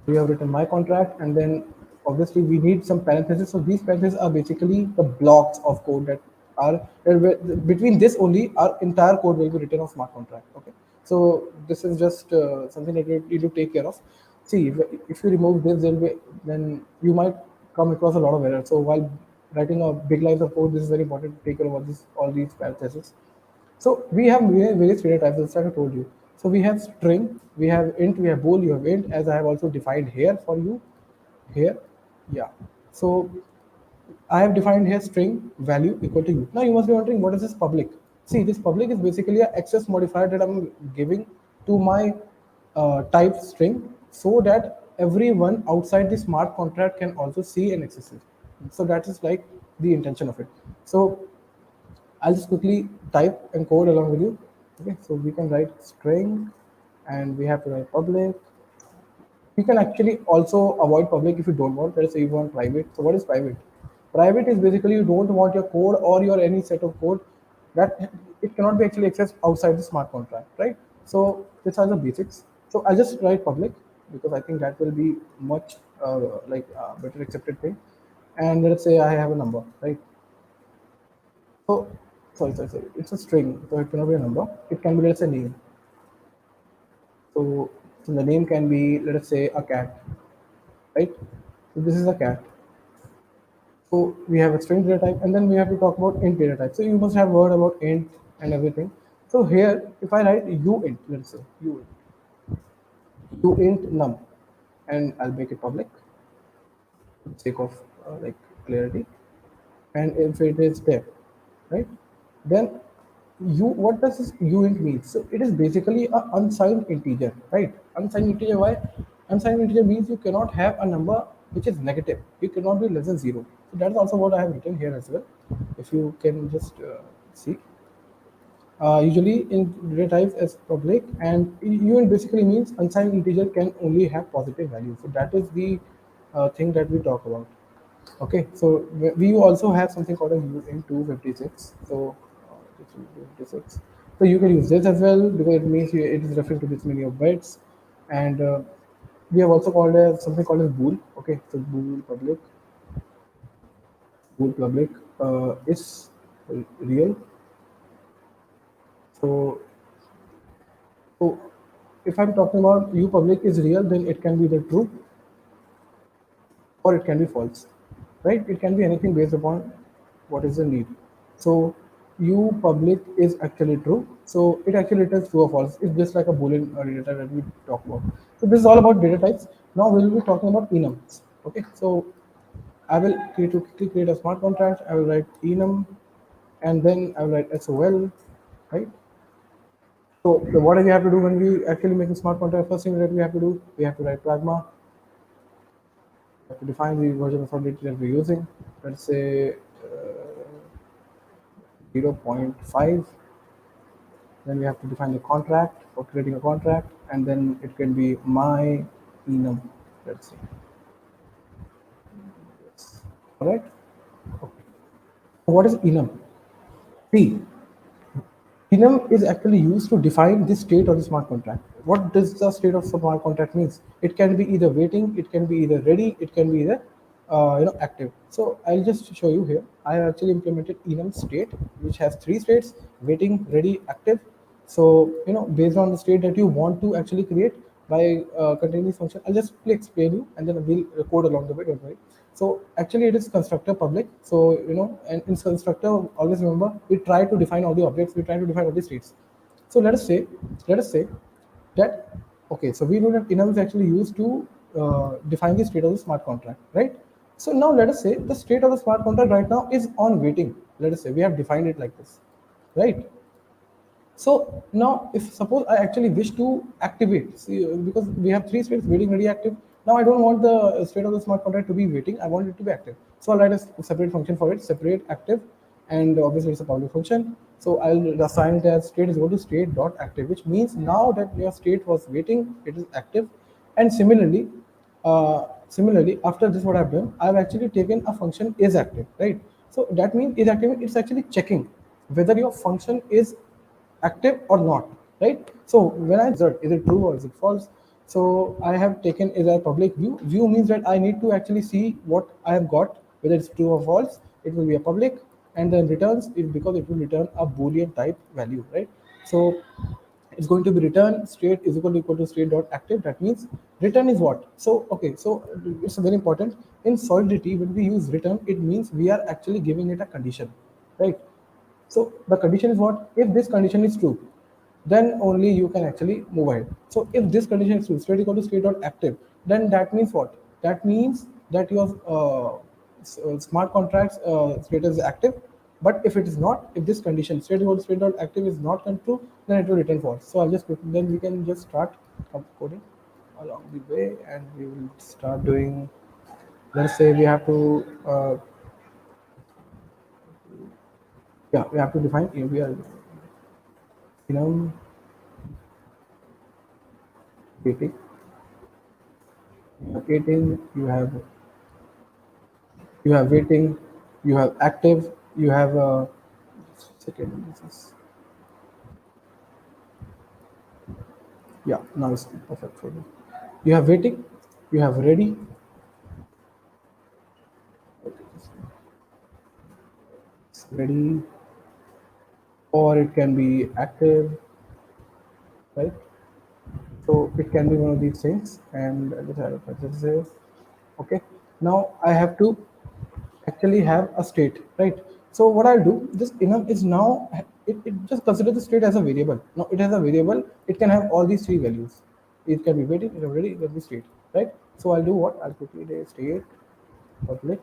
We have written my contract, and then obviously we need some parentheses. So these parentheses are basically the blocks of code that are between this only our entire code will be written of smart contract. Okay. So this is just something that you need to take care of. See, if you remove this, then you might come across a lot of errors. So while writing a big lines of code, this is very important to take care of all these parentheses. So we have various data types, as I told you. So we have string, we have int, we have bool, you have int, as I have also defined here for you. Here, yeah. So I have defined here string value equal to you. Now you must be wondering, what is this public? See, this public is basically an access modifier that I'm giving to my type string, so that everyone outside the smart contract can also see and access it. So that is like the intention of it. So I'll just quickly type and code along with you. Okay, so we can write string, and we have to write public. You can actually also avoid public if you don't want. Let's say you want private. So what is private? Private is basically you don't want your code or your any set of code that it cannot be actually accessed outside the smart contract, right? So these are the basics. So I'll just write public because I think that will be much better accepted thing. And let's say I have a number, right? So, sorry. It's a string, so it cannot be a number. It can be, let's say, name. So, so the name can be, let us say, a cat, right? So this is a cat. So we have a string data type, and then we have to talk about int data type. So you must have heard about int and everything. So here, if I write uint, let's say uint num, and I'll make it public for the sake of like clarity. And if it is there, right, then what does this uint mean? So it is basically a unsigned integer, right? Unsigned integer, why? Unsigned integer means you cannot have a number which is negative, you cannot be less than 0. So that's also what I have written here as well. If you can just see, usually in data types as public, and uint basically means unsigned integer can only have positive value. So that is the thing that we talk about. Okay, so we also have something called a uint 256. So it's 256. So you can use this as well because it means it is referring to this many of bytes. And we have also called something called as bool. Okay, so bool public is real. So so if I'm talking about u public is real, then it can be the true or it can be false, right? It can be anything based upon what is the need. So u public is actually true, so it actually returns true or false. It's just like a boolean data that we talk about. So this is all about data types. Now we will be talking about enums. Okay, so I will quickly create a smart contract. I will write enum, and then I will write sol, right? So what do we have to do when we actually make a smart contract? First thing that we have to do, we have to write pragma. We have to define the version of solidity that we're using. Let's say 0.5. Then we have to define the contract for creating a contract, and then it can be my enum. Let's see. Yes. All right. Okay. So what is enum? See, enum is actually used to define the state of the smart contract. What does the state of smart contract means? It can be either waiting, it can be either ready, it can be either active. So I'll just show you here. I have actually implemented enum state, which has three states: waiting, ready, active. So based on the state that you want to actually create by containing this function, I'll just quickly explain you, and then we'll code along the way. Don't worry. So actually, it is constructor public. So and in constructor, always remember we try to define all the objects. We try to define all the states. So let us say that okay. So we know that enum is actually used to define the state of the smart contract, right? So now let us say the state of the smart contract right now is on waiting. Let us say we have defined it like this, right? So now, if suppose I actually wish to activate, see, because we have three states: waiting, ready, active. Now I don't want the state of the smart contract to be waiting. I want it to be active. So I'll write a separate function for it, separate active, and obviously it's a public function. So I'll assign it as state is equal to state dot active, which means now that your state was waiting, it is active. And similarly, after this, what I've done, I've actually taken a function is active, right? So that means is active. It's actually checking whether your function is active or not, right? So when I result, is it true or is it false? So I have taken is a public view means that I need to actually see what I have got, whether it's true or false. It will be a public, and then returns is because it will return a boolean type value, right? So it's going to be return state is equal to state dot active. That means return is what? So okay, so it's very important in Solidity. When we use return, it means we are actually giving it a condition, right? So the condition is what? If this condition is true, then only you can actually move ahead. So if this condition is true, state equal to state dot active, then that means what? That means that your smart contracts status is active. But if it is not, if this condition state equal to state dot active is not true, then it will return false. So I'll just then we can just start coding along the way, and we will start doing. Let's say we have to yeah, we have to define we are waiting. Waiting, you have waiting, you have active, you have second. This is yeah. Now it's perfect for me. You have waiting, you have ready. It's ready, or it can be active, right? So it can be one of these things, and this is okay. Now I have to actually have a state, right? So what I'll do, this enum is now it just consider the state as a variable. Now it has a variable, it can have all these three values. It can be waiting, it can be ready, it can be state, right? So I'll do what? I'll quickly say state public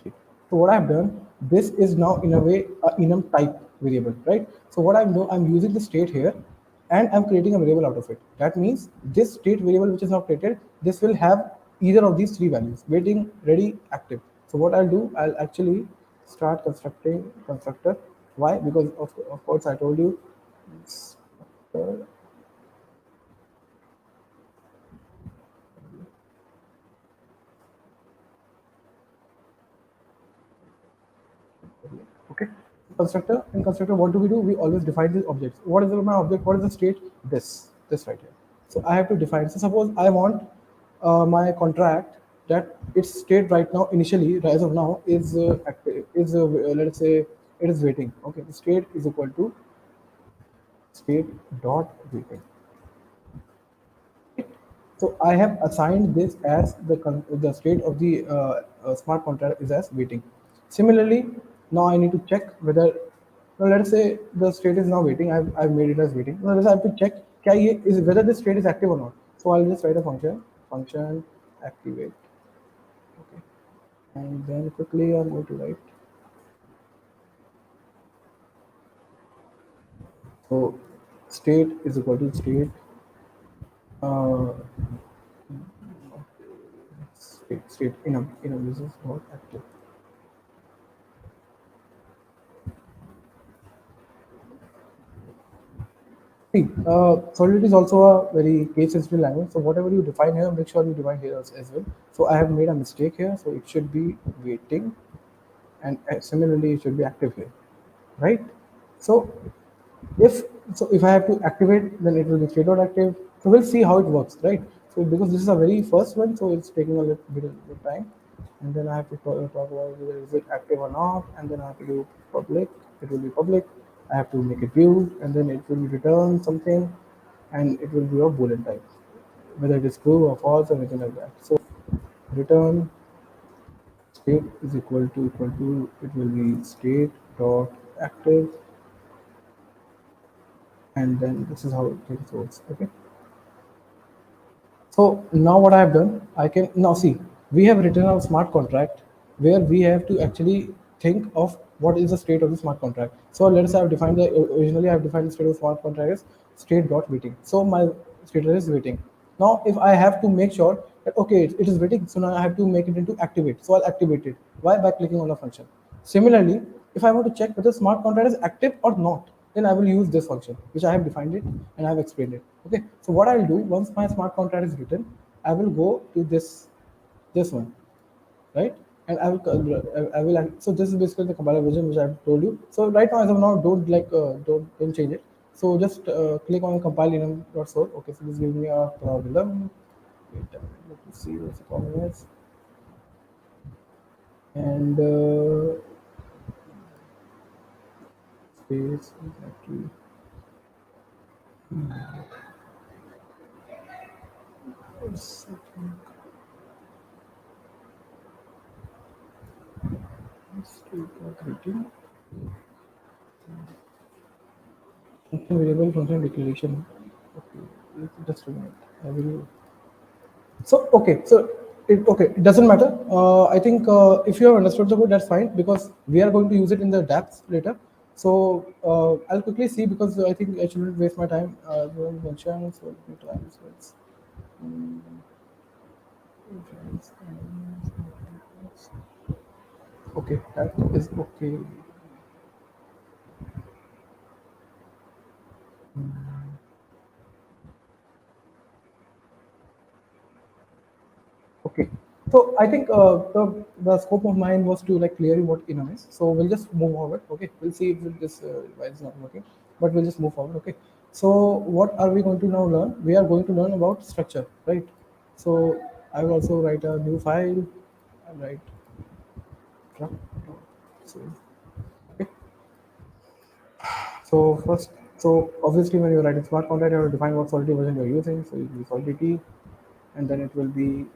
state. So what I've done, this is now in a way a enum type variable, right? So what I'm doing, I'm using the state here, and I'm creating a variable out of it. That means this state variable which is now created, this will have either of these three values: waiting, ready, active. So what I'll do, I'll actually start constructing constructor. Why? Because of course I told you. uh, Okay. Constructor, in constructor, what do? We always define the objects. What is my object? What is the state? This right here. So I have to define. So suppose I want my contract that its state right now, initially, as of now, is active, is let's say it is waiting. Okay, the state is equal to state dot waiting. So I have assigned this as the state of the smart contract is as waiting. Similarly, now I need to check whether, now let us say the state is now waiting. I've made it as waiting. Now let's have to check is whether this state is active or not. So I'll just write a function activate. Okay, and then quickly I'm going to write. So state is equal to state uh, state in a this is not active. See, Solidity is also a very case-sensitive language. So whatever you define here, make sure you define here as well. So I have made a mistake here. So it should be waiting, and similarly, it should be active here, right? So if if I have to activate, then it will be state.active. So we'll see how it works, right? So because this is a very first one, so it's taking a little bit of time, and then I have to talk about whether is it active or not, and then I have to do public. It will be public. I have to make it view, and then it will return something, and it will be a boolean type, whether it is true or false or anything like that. So return state is equal to it will be state dot active, and then this is how it works. Okay. So now what I have done, I can now see we have written a smart contract where we have to actually think of what is the state of the smart contract. So let us say I've defined the originally I've defined the state of smart contract as state dot waiting. So my status is waiting. Now if I have to make sure that okay it is waiting, so now I have to make it into activate. So I'll activate it. Why? By clicking on a function. Similarly, if I want to check whether smart contract is active or not, then I will use this function, which I have defined it and I have explained it. Okay. So what I will do once my smart contract is written, I will go to this one, right? And I will. So this is basically the compiler version which I have told you. So right now, as of now, don't change it. So just click on compile enum.source. Okay. So this gives me a problem. Wait a minute, let me see what the problem is. And space exactly. Rating. Function variable function declaration. Okay, just a minute. I will. So okay, so it doesn't matter. I think if you have understood the code, that's fine because we are going to use it in the dApps later. So I'll quickly see because I think I shouldn't waste my time. Mention so let me try this. Okay, that is okay. Okay. So I think the scope of mine was to like clear what enum is. So we'll just move forward. Okay. We'll see if this why it's not working, but we'll just move forward. Okay. So what are we going to now learn? We are going to learn about structure, right? So I will also write a new file. I'll write struct. So, okay. So first, so obviously when you're writing smart contract, you have to define what Solidity version you're using. So you use Solidity, and then it will be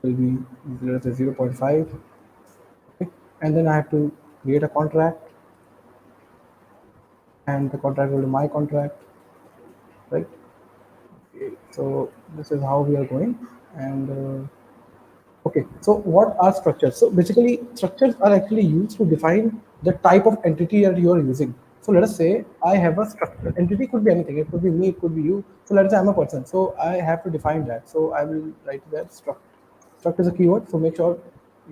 let's say 0.5. Okay. And then I have to create a contract, and the contract will be my contract, right? Okay. So this is how we are going, and okay. So what are structures? So basically, structures are actually used to define the type of entity that you are using. So let us say I have a structure. Entity could be anything. It could be me. It could be you. So let us say I'm a person. So I have to define that. So I will write that struct. Struct is a keyword. So make sure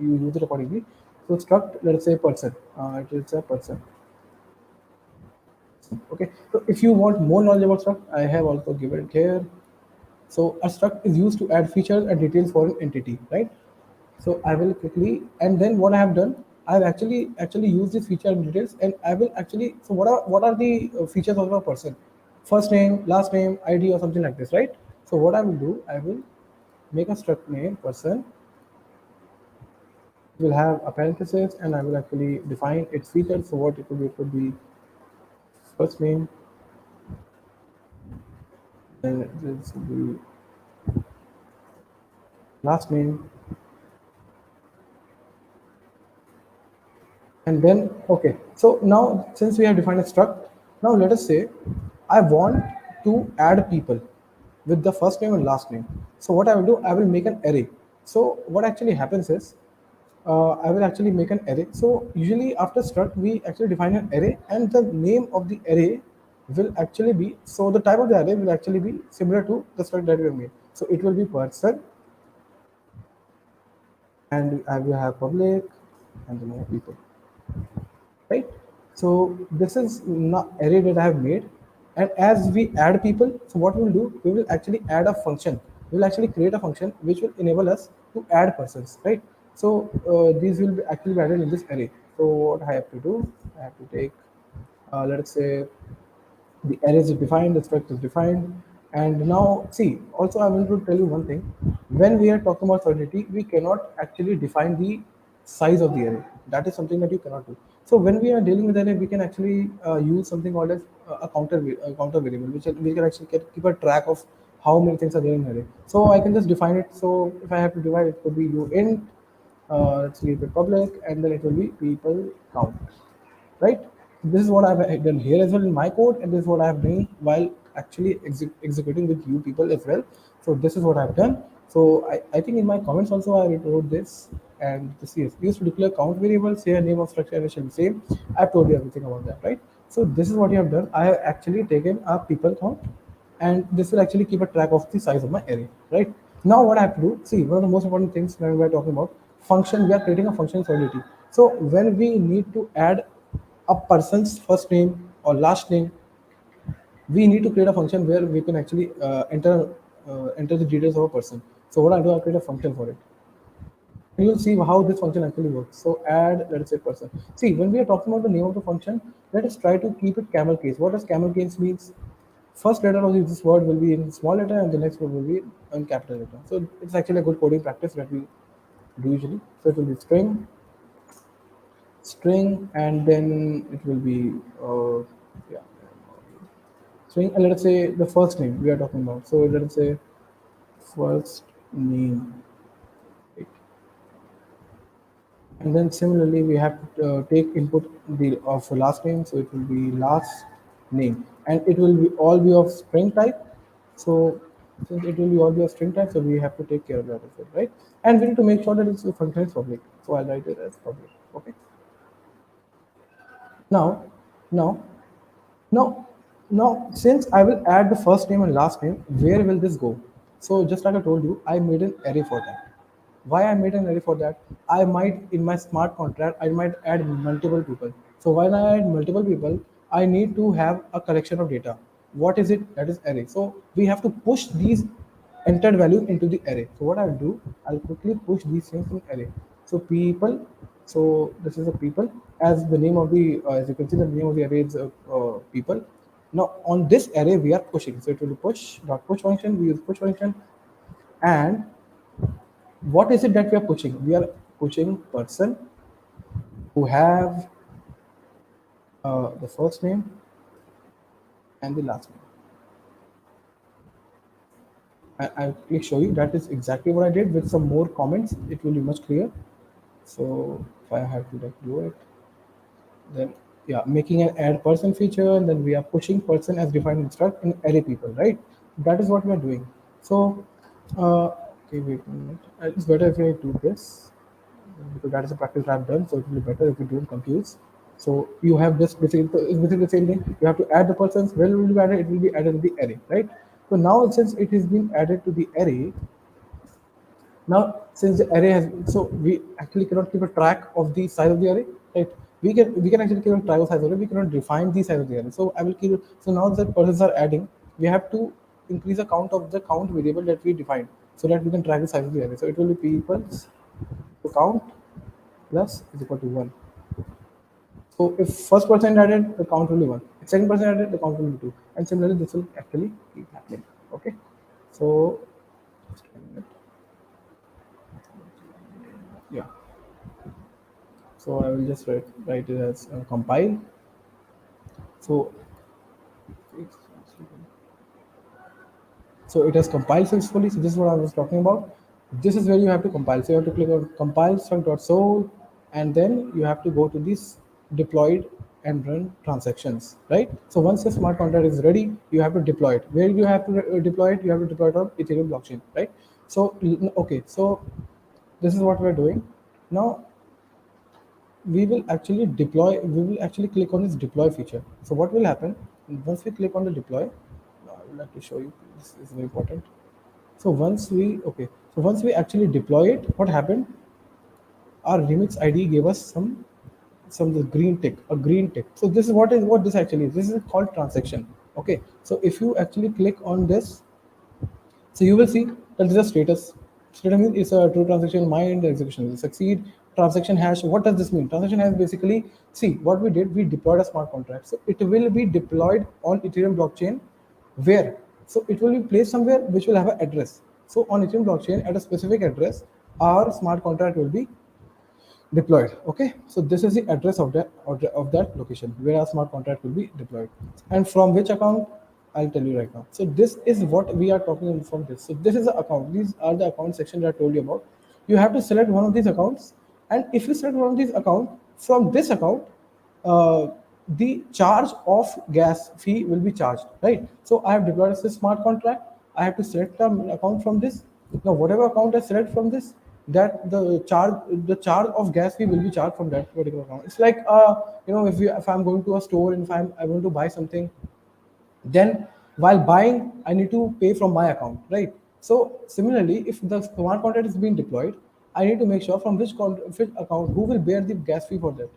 you use it accordingly. So struct, let us say person. It is a person. Okay, so if you want more knowledge about struct, I have also given it here. So a struct is used to add features and details for an entity, right? So I will quickly, and then what I have done, I've actually used this feature and details, and I will actually. So what are the features of a person? First name, last name, ID, or something like this, right? So what I will do, I will make a struct name person. It will have a parenthesis, and I will actually define its features. So what it could be first name, then this will be last name, and then okay. So now since we have defined a struct, now let us say I want to add people with the first name and last name. So what I will do, I will make an array. So what actually happens is I will actually make an array. So usually after struct we actually define an array, and the name of the array will actually be, so the type of the array will actually be similar to the struct that we have made. So it will be person, and I will have public and the name of people, right? So this is not array that I have made, and as we add people, so what we will do, we will actually add a function. We will actually create a function which will enable us to add persons, right? So these will be actually added in this array. So what I have to do, I have to take, let's say, the arrays is defined, the structure is defined. And now, see, also I want to tell you one thing. When we are talking about solidity, we cannot actually define the size of the array. That is something that you cannot do. So when we are dealing with array, we can actually use something called as a counter variable, which we can actually keep a track of how many things are there in array. So I can just define it. So if I have to divide, it could be u int, let's leave it public, and then it will be people count, right? This is what I've done here as well in my code, and this is what I've done while actually executing with you people as well. So this is what I've done. So I think in my comments also I wrote this, and this is used to declare count variables here, name of structure and it shall be same. I've told you everything about that, right? So this is what you have done. I have actually taken a people count, and this will actually keep a track of the size of my array, right? Now what I have to do, see, one of the most important things when we are talking about function, we are creating a function solidity. So when we need to add a person's first name or last name, we need to create a function where we can actually enter the details of a person. So what I do, I create a function for it. And you'll see how this function actually works. So add, let us say, person. See, when we are talking about the name of the function, let us try to keep it camel case. What does camel case means? First letter of this word will be in small letter and the next word will be in capital letter. So it's actually a good coding practice that we do usually. So it will be string, and then it will be yeah, string, and let's say the first name we are talking about. So let's say first name, right? And then similarly we have to take input the of last name, so it will be last name, and it will be all be of string type. So since it will be all be of string type, so we have to take care of that as well, right? And we need to make sure that it's function is public, so I'll write it as public. Okay. Now now now since I will add the first name and last name, where will this go? So just like I told you, I made an array for that. Why I made an array for that? I might, in my smart contract, I might add multiple people. So when I add multiple people, I need to have a collection of data. What is it? That is array. So we have to push these entered value into the array. So what I'll do, I'll quickly push these things in array. So people, so this is a people, as the name of the, as you can see, the name of the array is people. Now on this array we are pushing. So it will be push dot push function. We use push function, and what is it that we are pushing? We are pushing person who have the first name and the last name. I'll quickly show you. That is exactly what I did with some more comments. It will be much clearer. So if I have to like do it, then yeah, making an add person feature, and then we are pushing person as defined in struct in array people, right? That is what we are doing. So okay, wait a minute. It's better if I do this, because that is a practice I've done. So it will be better if you don't confuse. So you have this basically, it's basically the same thing. You have to add the persons. Where will be added? It will be added to the array, right? So now since it has been added to the array, now, since the array has, so we actually cannot keep a track of the size of the array, right? We can actually keep a track of size of the array. We cannot define the size of the array. So I will keep. So now that persons are adding, we have to increase the count of the count variable that we defined, so that we can track the size of the array. So it will be people's count plus is equal to 1. So if first person added, the count will be 1. If second person added, the count will be 2. And similarly, this will actually keep happening. Okay. So just a minute. Yeah. So I will just write it as compile. So so it has compiled successfully. So this is what I was talking about. This is where you have to compile. So you have to click on compile struct.sol, and then you have to go to this deployed and run transactions, right? So once the smart contract is ready, you have to deploy it. Where you have to deploy it? You have to deploy it on Ethereum blockchain, right? So okay, so this is what we're doing now. We will actually click on this deploy feature. So what will happen once we click on the deploy? Now I would like to show you, this is very important. So once we actually deploy it, what happened? Our remix ID gave us some green tick, a green tick. So this is what this actually is. This is called transaction. Okay, so if you actually click on this, so you will see that this is a status. Status means it's a true transaction, mined, the execution will succeed. transaction hash. What does this mean? Transaction hash basically, see what we did, we deployed a smart contract. So it will be deployed on Ethereum blockchain where? So it will be placed somewhere which will have an address. So on Ethereum blockchain at a specific address, our smart contract will be deployed. Okay, so this is the address of that location where our smart contract will be deployed. And from which account, I'll tell you right now. So this is what we are talking about from this. So this is the account. These are the account section that I told you about. You have to select one of these accounts, and if you select one of these account, from this account, uh, the charge of gas fee will be charged, right? So I have deployed a smart contract. I have to select an account from this. Now, whatever account I select from this, that the charge of gas fee will be charged from that particular account. It's like if I'm going to a store and if I want to buy something, then while buying I need to pay from my account, right? So similarly, if the smart contract is being deployed, I need to make sure from which account, who will bear the gas fee for that,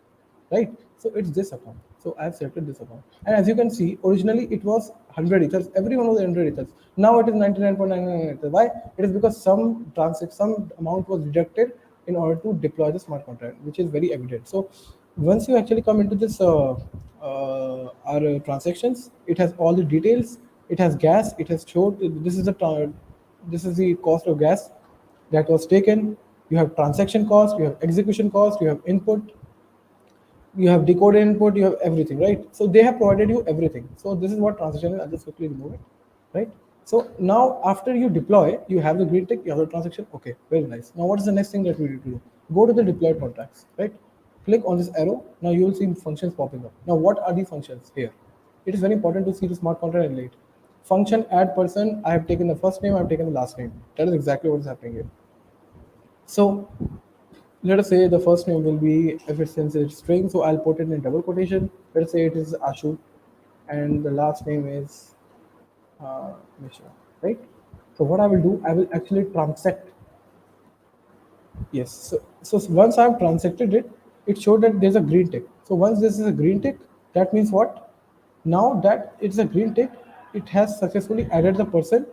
right? So it's this account. So I have selected this account, and as you can see, originally it was 100 ethers. Everyone was 100 ethers. Now it is 99.99 ethers. Why? It is because some amount was deducted in order to deploy the smart contract, which is very evident. So once you actually come into this our transactions, it has all the details. It has gas. It has showed this is the cost of gas that was taken. You have transaction cost. You have execution cost. You have input, you have decoded input, you have everything, right? So they have provided you everything. So this is what transaction is. I'll just quickly remove it, right? So now after you deploy, you have the green tick, you have the transaction. Okay, very nice. Now what is the next thing that we need to do? Go to the deployed contracts, right? Click on this arrow. Now you will see functions popping up. Now what are the functions here? It is very important to see the smart contract and late. Function add person. I have taken the first name, I have taken the last name. That is exactly what is happening here. So let us say the first name will be, if it's since it's string, so I'll put it in double quotation. Let's say it is Ashu, and the last name is Mishra, right? So what I will do, I will actually transact. Yes. So once I've transacted it, it showed that there's a green tick. So once this is a green tick, that means what? Now that it's a green tick, it has successfully added the person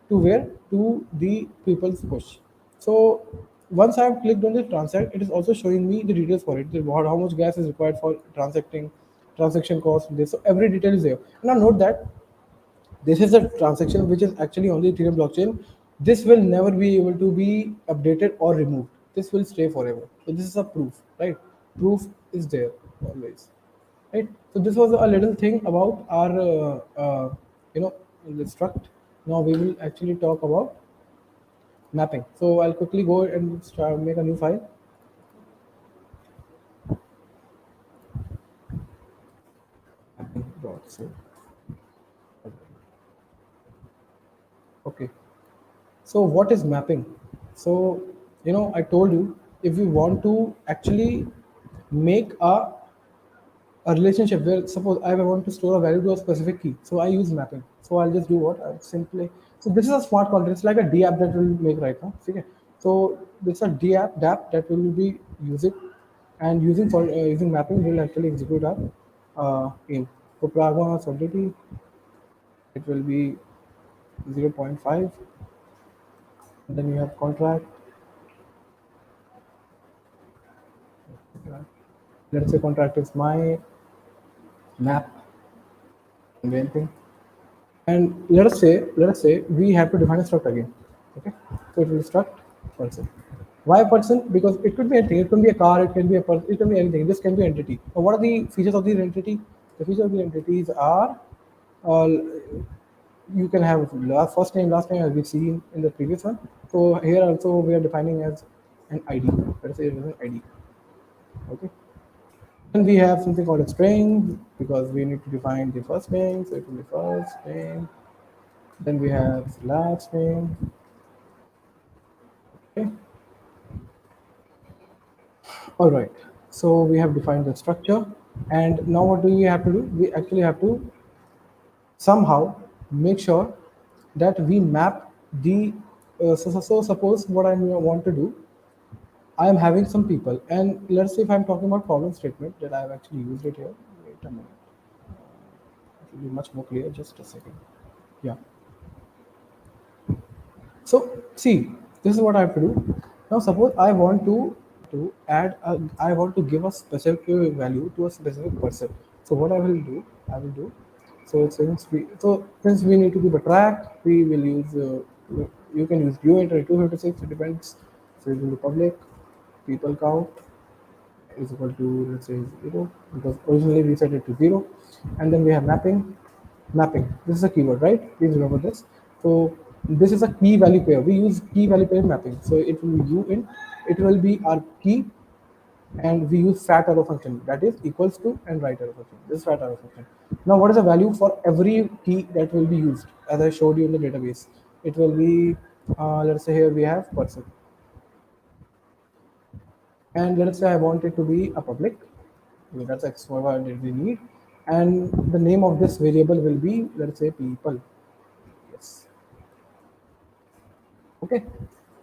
to where? To the people's push. So once I've clicked on the transact, it is also showing me the details for it. How much gas is required for transacting, transaction cost, this. So every detail is there. Now note that this is a transaction which is actually on the Ethereum blockchain. This will never be able to be updated or removed. This will stay forever. So this is a proof, right? Proof is there always, right? So this was a little thing about our, the struct. Now we will actually talk about mapping. So I'll quickly go and make a new file. Mapping dot. So okay. So what is mapping? So I told you, if we want to actually make a relationship where, suppose I want to store a value to a specific key, so I use mapping. So I'll just do what? I'll simply, so this is a smart contract. It's like a D app that we'll make right now. Okay. So this is a D app DApp that we will be using, and using mapping will actually execute our in. For Pragma Solidity, it will be 0.5. And then you have contract. Let's say contract is my map and anything. And let us say we have to define a struct again. Okay, so it will struct person. Why person? Because it could be anything. It can be a car, it can be a person, it can be anything. This can be entity. Now what are the features of the entity? The features of the entities are, uh, you can have first name, last name, as we've seen in the previous one. So here also we are defining as an ID. Let's say it is an ID. Okay. Then we have something called a string, because we need to define the first name, so it will be first name. Then we have last name. Okay. All right. So we have defined the structure, and now what do we have to do? We actually have to somehow make sure that we map the. So suppose what I want to do, I am having some people, and let's say if I'm talking about problem statement, that I have actually used it here. Wait a minute. It will be much more clear. Just a second. Yeah. So see, this is what I have to do. Now suppose I want to to add a, I want to give a specific value to a specific person. So what I will do. So since we need to keep a track, we will use you can use U entry 256. It depends. So it will be public people count is equal to, let's say, 0, because originally we set it to 0. And then we have mapping, this is a keyword, right? Please remember this. So this is a key value pair. We use key value pair mapping, so it will be u in, it will be our key. And we use fat arrow function, that is equals to, and right arrow function, this is fat arrow function. Now what is the value for every key that will be used? As I showed you in the database, it will be let's say here we have person, and let's say I want it to be a public. Okay, that's X whatever that we need, and the name of this variable will be, let's say, people. Yes. Okay.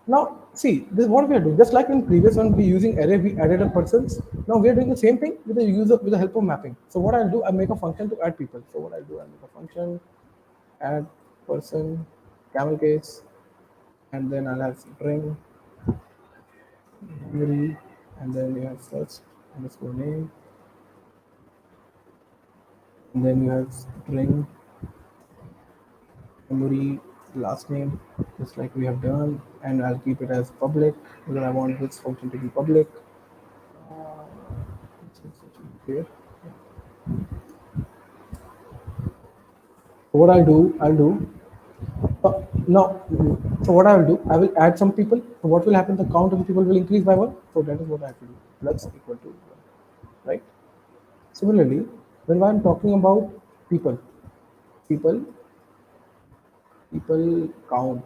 Now see, this is what we are doing. Just like in previous one, we using array, we added a persons. Now we are doing the same thing with the user with the help of mapping. So what I'll do, I make a function to add people. So what I'll do, I make a function add person camel case, and then I'll have string memory, and then you have first underscore name, and then you have string memory last name, just like we have done, and I'll keep it as public because I want this function to be public. Here. So what I'll do now. So what I will do, I will add some people. So what will happen? The count of the people will increase by 1. So that is what I have to do. Plus equal to 1, right? Similarly, when I'm talking about people, people, people count.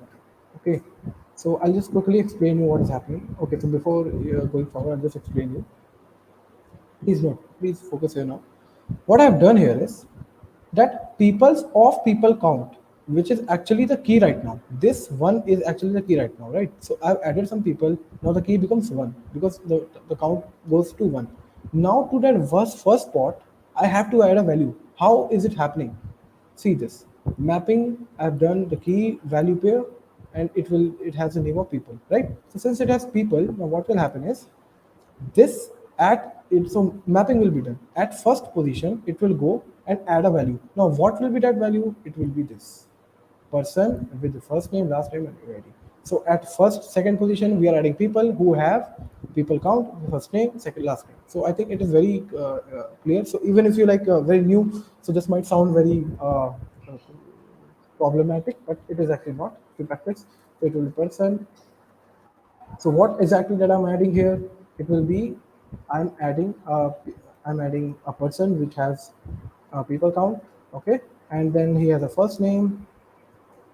Okay. So I'll just quickly explain you what is happening. Okay. So before going forward, I'll just explain you. Please note, please focus here now. What I've done here is that people's of people count, which is actually the key right now. This one is actually the key right now, right? So I've added some people. Now the key becomes 1 because the count goes to 1. Now to that first spot, I have to add a value. How is it happening? See this mapping. I've done the key value pair, and it has the name of people, right? So since it has people, now what will happen is this at it, so mapping will be done at first position. It will go and add a value. Now what will be that value? It will be this person with the first name, last name, and id. So at first second position we are adding people who have people count, first name, second, last name. So I think it is very clear. So even if you like very new, so this might sound very problematic, but it is actually not. If you practice, so it will be person. So what exactly that I'm adding here? It will be I'm adding a I'm adding a person which has a people count, okay, and then he has a first name,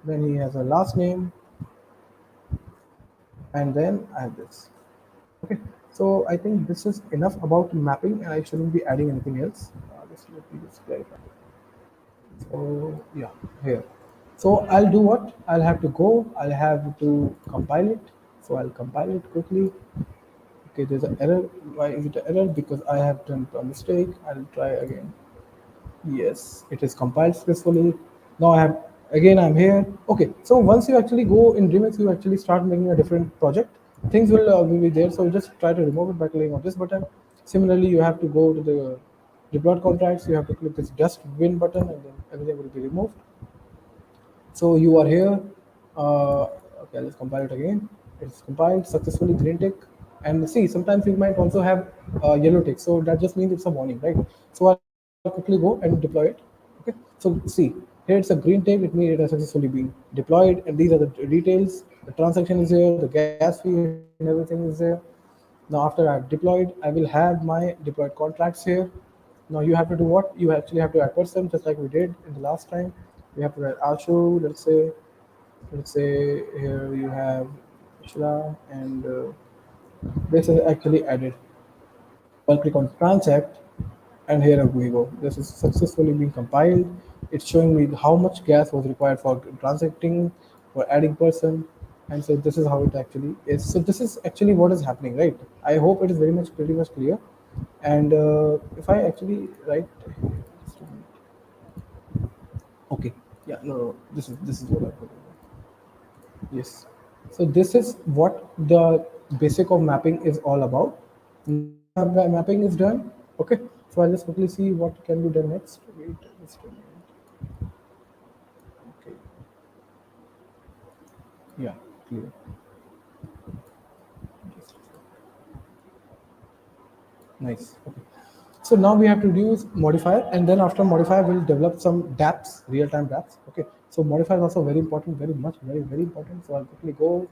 then he has a last name, and then I have this. Okay, so I think this is enough about mapping, and I shouldn't be adding anything else. Just let me just clarify. So yeah, here. So I'll do what? I'll have to go. I'll have to compile it. So I'll compile it quickly. Okay, there's an error. Why is it an error? Because I have done a mistake. I'll try again. Yes, it is compiled successfully. Now I have again I'm here. Okay, so once you actually go in Remix, you actually start making a different project. Things will be there. So you just try to remove it by clicking on this button. Similarly, you have to go to the deployed contracts. You have to click this dustbin button, and then everything will be removed. So you are here. Okay, let's compile it again. It's compiled successfully, green tick. And see, sometimes you might also have yellow tick. So that just means it's a warning, right? So I'll quickly go and deploy it. Okay. So see, here it's a green tick. It means it has successfully been deployed. And these are the details. The transaction is here. The gas fee and everything is there. Now after I've deployed, I will have my deployed contracts here. Now you have to do what? You actually have to add person, just like we did in the last time. You have to add Ashu, let's say here you have Shra, and this is actually added. I'll click on transact, and here we go. This is successfully being compiled. It's showing me how much gas was required for transacting, for adding person, and so this is how it actually is. So this is actually what is happening, right? I hope it is very much pretty much clear. And if I actually write, okay, yeah, no, this is what I put. Yes. So this is what the basic of mapping is all about. Now that mapping is done, okay. So I'll just quickly see what can be done next. Wait, just a minute. Okay, yeah, clear. Just nice. Okay. So now we have to use modifier, and then after modifier, we'll develop some dApps, real-time dApps. Okay. So modifier is also very important, very much, very, very important. So I'll quickly go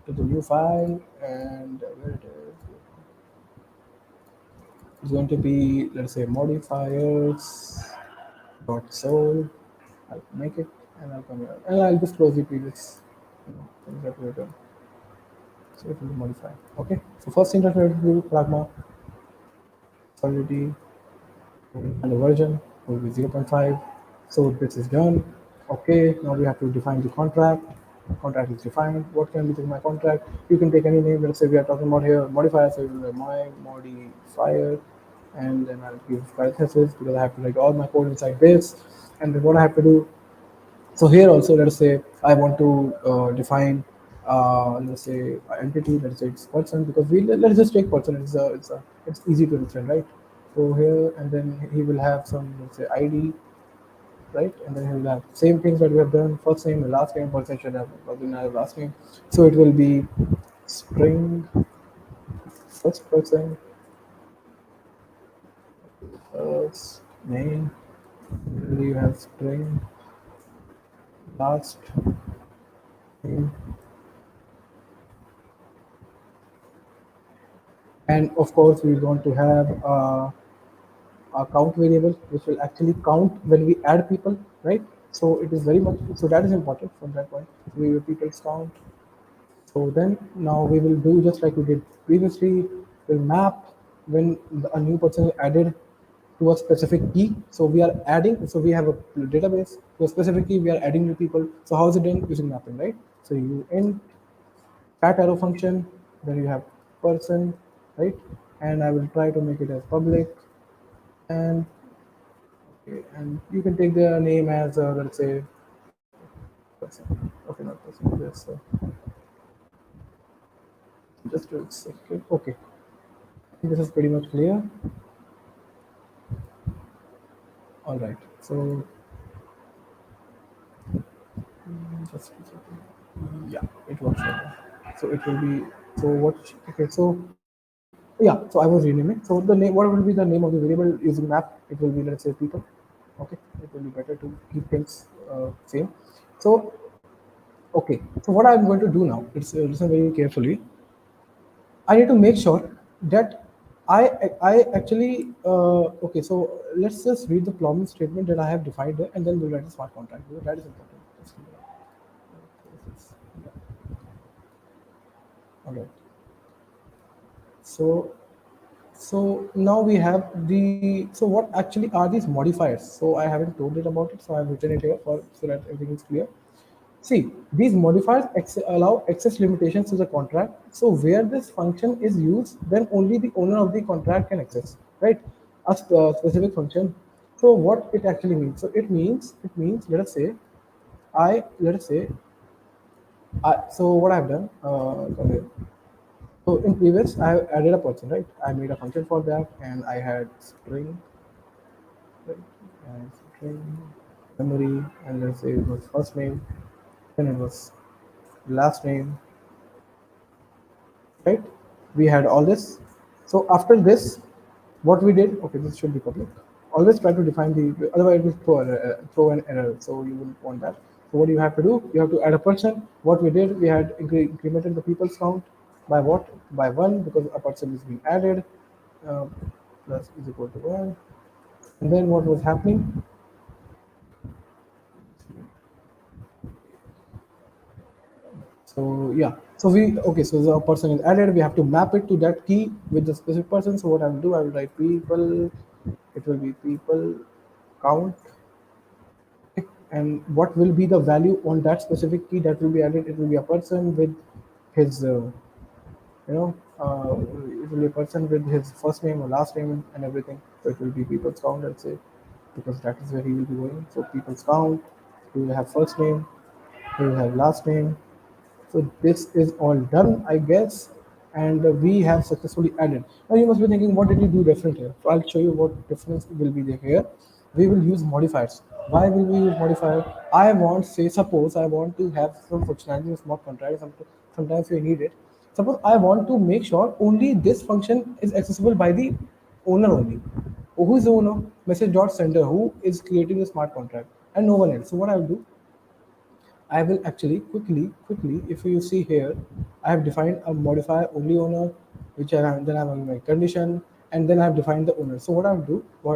to the new file, and where it is. It's going to be, let's say, modifiers dot sol. I'll make it, and I'll come here, and I'll just close the previous things that we've done. So it will be modified. Okay. So first thing that we have to do, pragma, solidity, and the version will be 0.5. So this is done. Okay, now we have to define the contract. Contract is defined. What can be in my contract? You can take any name. Let's say we are talking about here modifier. So it will be my modifier, and then I'll give parentheses because I have to write all my code inside this. And then what I have to do. So here also, let's say I want to define, let's say entity. Let's say it's person because let's just take person. It's easy to understand, right? So here and then he will have some, let's say, ID, right? And then he will have same things that we have done. First name, last name. Person should have login as last name. So it will be string first person first name. You have string last name, and of course we want to have a count variable which will actually count when we add people, right? So it is very much, so that is important from that point. So we will people's count. So then now we will do just like we did previously. We'll map when a new person is added to a specific key. So we are adding, so we have a database to a specific key, we are adding new people. So how is it done? Using mapping, right? So you int cat arrow function, then you have person, right? And I will try to make it as public, and okay, and you can take the name as let's say person. Okay, not person. Yes, just a second. Okay, I think this is pretty much clear. All right. So just a second. Yeah, it works like that. So it will be, so what? Okay, so yeah. So I was renaming. So the name. What will be the name of the variable using map? It will be, let's say, people. Okay, it will be better to keep things same. So okay. So what I'm going to do now? It's listen very carefully. I need to make sure that I actually okay. So let's just read the problem statement that I have defined there, and then we'll write a smart contract. Because that is important. Okay. So so now we have the, so what actually are these modifiers? So I haven't told it about it, so I've written it here for so that everything is clear. See, these modifiers allow access limitations to the contract. So where this function is used, then only the owner of the contract can access, right? A specific function. So what it actually means? So it means let us say let us say so what I've done. Okay. So in previous, I added a person, right? I made a function for that, and I had string, right? And string memory, and let's say it was first name, then it was last name, right? We had all this. So after this, what we did, okay, this should be public. Always try to define the, otherwise it will throw an error. So you wouldn't want that. So what you have to do, you have to add a person. What we did, we had incremented the people's count by what? By one, because a person is being added. Uh, plus is equal to one. And then what was happening? So yeah, so we, okay, so the person is added. We have to map it to that key with the specific person. So what I will do, I will write people. It will be people count, and what will be the value on that specific key that will be added? It will be a person with his, you know, it will be a person with his first name or last name and everything. So it will be people's count, let's say, because that is where he will be going. So people's count. He will have first name. He will have last name. So this is all done, I guess. and we have successfully added. Now you must be thinking, what did you do different here? So I'll show you what difference will be there here. We will use modifiers. Why will we use modifier? I want, say, suppose I want to have some functionality in smart contract. Sometimes you need it. Suppose I want to make sure only this function is accessible by the owner only. Who is the owner? Message dot sender, who is creating the smart contract, and no one else. So what I'll do, I will actually quickly, if you see here, I have defined a modifier only owner, which I have, then I have my condition, and then I have defined the owner. So what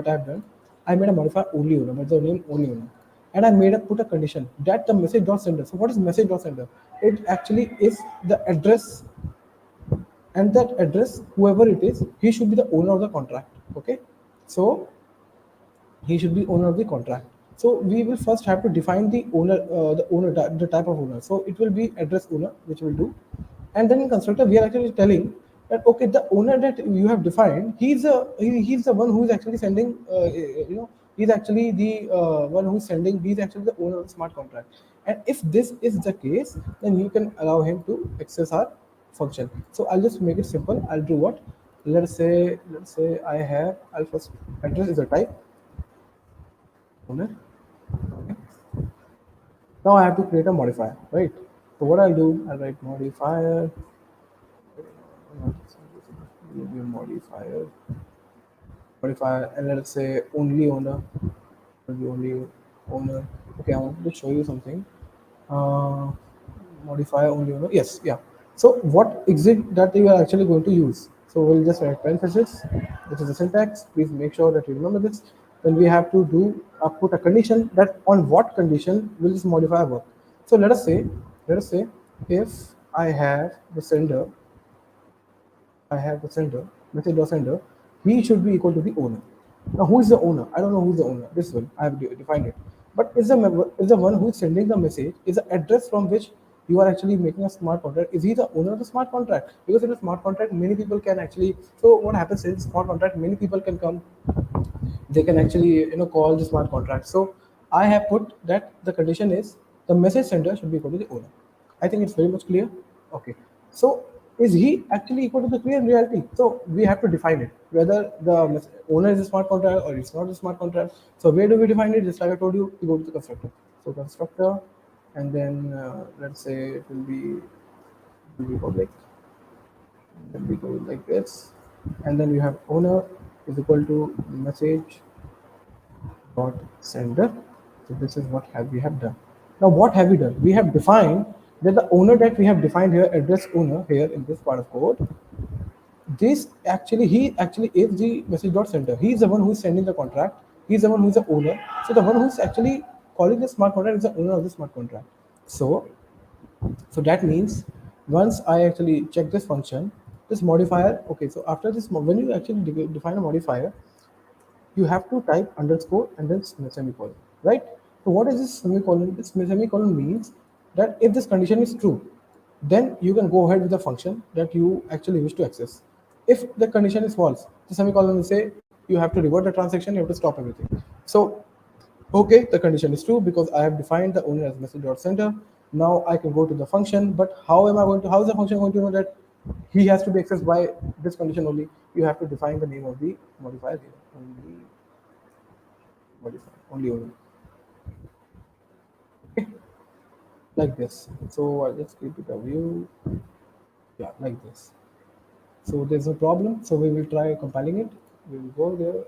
I have done, I made a modifier only owner, but the name only owner, and I made a put a condition that the message dot sender. So what is message dot sender? It actually is the address, and that address, whoever it is, he should be the owner of the contract. Okay, so he should be owner of the contract. So we will first have to define the type of owner. So it will be address owner, which we'll do, and then in constructor we are actually telling that, okay, the owner that you have defined, he's the one who is actually sending, he's actually the one who's sending. He's actually the owner of the smart contract. And if this is the case, then you can allow him to access our function. So I'll just make it simple. I'll do what? Let's say I'll first, address is a type owner. Okay. Now I have to create a modifier, right? So what I'll do, I'll write modifier, modifier, and let's say only owner, will be only owner. Okay, I wanted to show you something. Uh, Modifier only owner. Yes, yeah. So what exit that you are actually going to use? So we'll just write parenthesis. This is the syntax. Please make sure that you remember this. Then we have to do put a condition, that on what condition will this modifier work. So let us say if I have the sender, message dot sender, he should be equal to the owner. Now, who is the owner? I don't know who's the owner. This one, I have defined it. But is the one who is sending the message, is the address from which you are actually making a smart contract. Is he the owner of the smart contract? Because in a smart contract, many people can actually. So what happens is, smart contract, many people can come, they can actually call the smart contract. So I have put that the condition is the message sender should be equal to the owner. I think it's very much clear. Okay, so is he actually equal to the clear in reality? So we have to define it, whether the owner is a smart contract or it's not a smart contract. So where do we define it? Just like I told you, we go to the constructor. So constructor, and then let's say it will be public. Then we go like this, and then you have owner is equal to message dot sender. So this is what we have done. Now what have we done? We have defined that the owner that we have defined here, address owner here in this part of code, this actually, he actually is the message dot sender. He is the one who is sending the contract. He is the one who is the owner. So the one who is actually calling the smart contract is the owner of the smart contract. So that means once I actually check this function, this modifier. Okay, so after this, when you actually define a modifier, you have to type underscore and then semicolon, right? So what is this semicolon? This semicolon means that if this condition is true, then you can go ahead with the function that you actually wish to access. If the condition is false, the semicolon will say you have to revert the transaction, you have to stop everything. So okay, the condition is true because I have defined the owner as message.sender. Now I can go to the function, but how is the function going to know that he has to be accessed by this condition only? You have to define the name of the modifier here. Only owner. Okay, like this. So I'll just keep it a view. Yeah, like this. So there's no problem. So we will try compiling it. We will go there,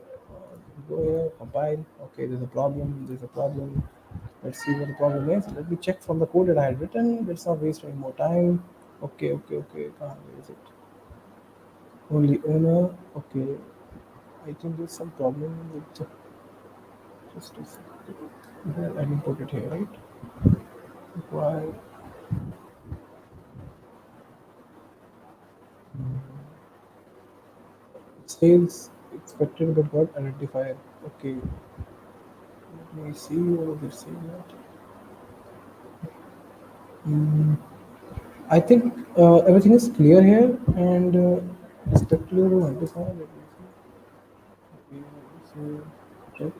go here, compile. Okay, there's a problem. There's a problem. Let's see what the problem is. Let me check from the code that I had written. Let's not waste any more time. Okay. Where is it? Only owner. Okay. I think there's some problem with just a second. I didn't put it here, right? Why? Sales expected but got identifier. Okay. Let me see what they're saying that. Mm, I think everything is clear here, and expected to identify. Let me see. Okay, so check.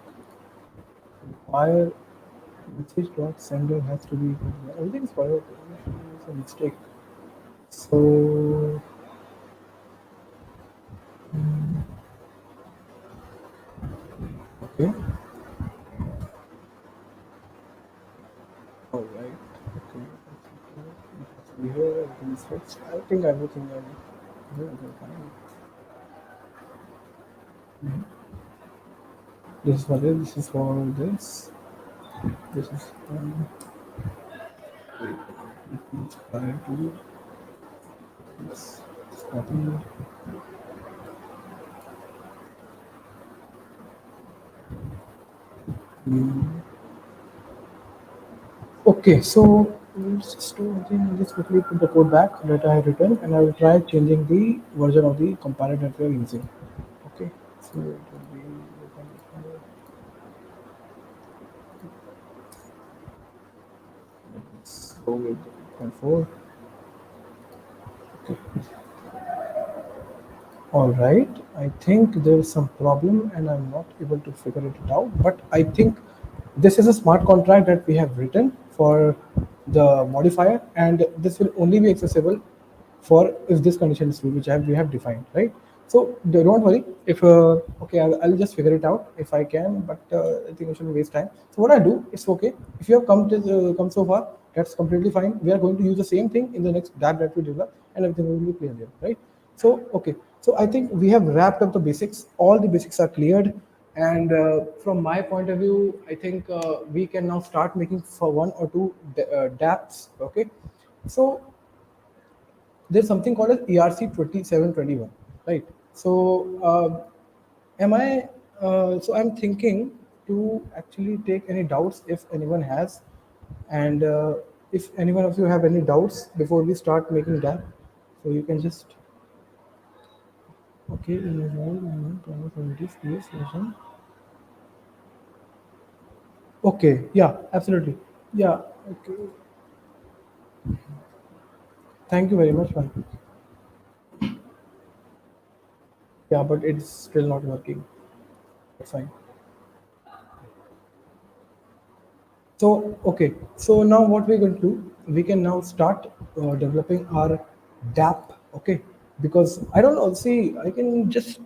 Require message dot sender has to be, everything is correct. It's a mistake. So I think everything I do, okay, fine. This is for this. This is for this. This is prior to this. Copy. Mm. Okay, so let's just do one thing. I'll just quickly put the code back that I have written, and I will try changing the version of the compiler that we are using. Okay, so it will be let's go with 8.4. All right, I think there is some problem and I'm not able to figure it out. But I think this is a smart contract that we have written for the modifier, and this will only be accessible for if this condition is true, which we have defined, right? So don't worry. If okay, I'll just figure it out if I can, but I think I shouldn't waste time. So what I do, it's okay. If you have come so far, that's completely fine. We are going to use the same thing in the next dab that we develop, and everything will be clear there, right? So okay, so I think we have wrapped up the basics. All the basics are cleared, and from my point of view, I think we can now start making for one or two dApps. Okay, so there's something called as ERC 2721, right? So am I? So I'm thinking to actually take any doubts if anyone has, and if anyone of you have any doubts before we start making that, so you can just okay. In the role, please version. Okay, yeah, absolutely. Yeah, okay. Thank you very much, man. Yeah, but it's still not working. That's fine. So, okay. So now what we're going to do, we can now start developing our dApp. Okay. Because I don't know, see, I can just,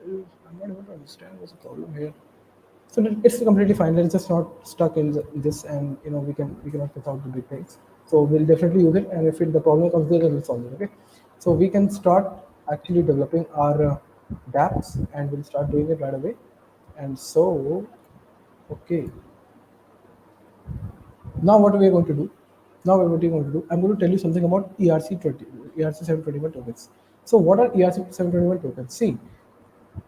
I'm not able to understand what's the problem here. So it's completely fine. Let's just not stuck in this, and we cannot pick out the big things. So we'll definitely use it, and if the problem comes there, then we'll solve it. Okay. So we can start actually developing our dApps, and we'll start doing it right away. And so, okay. Now what are we going to do? Now what are we going to do? I'm going to tell you something about ERC 721 tokens. So what are ERC 721 tokens? See,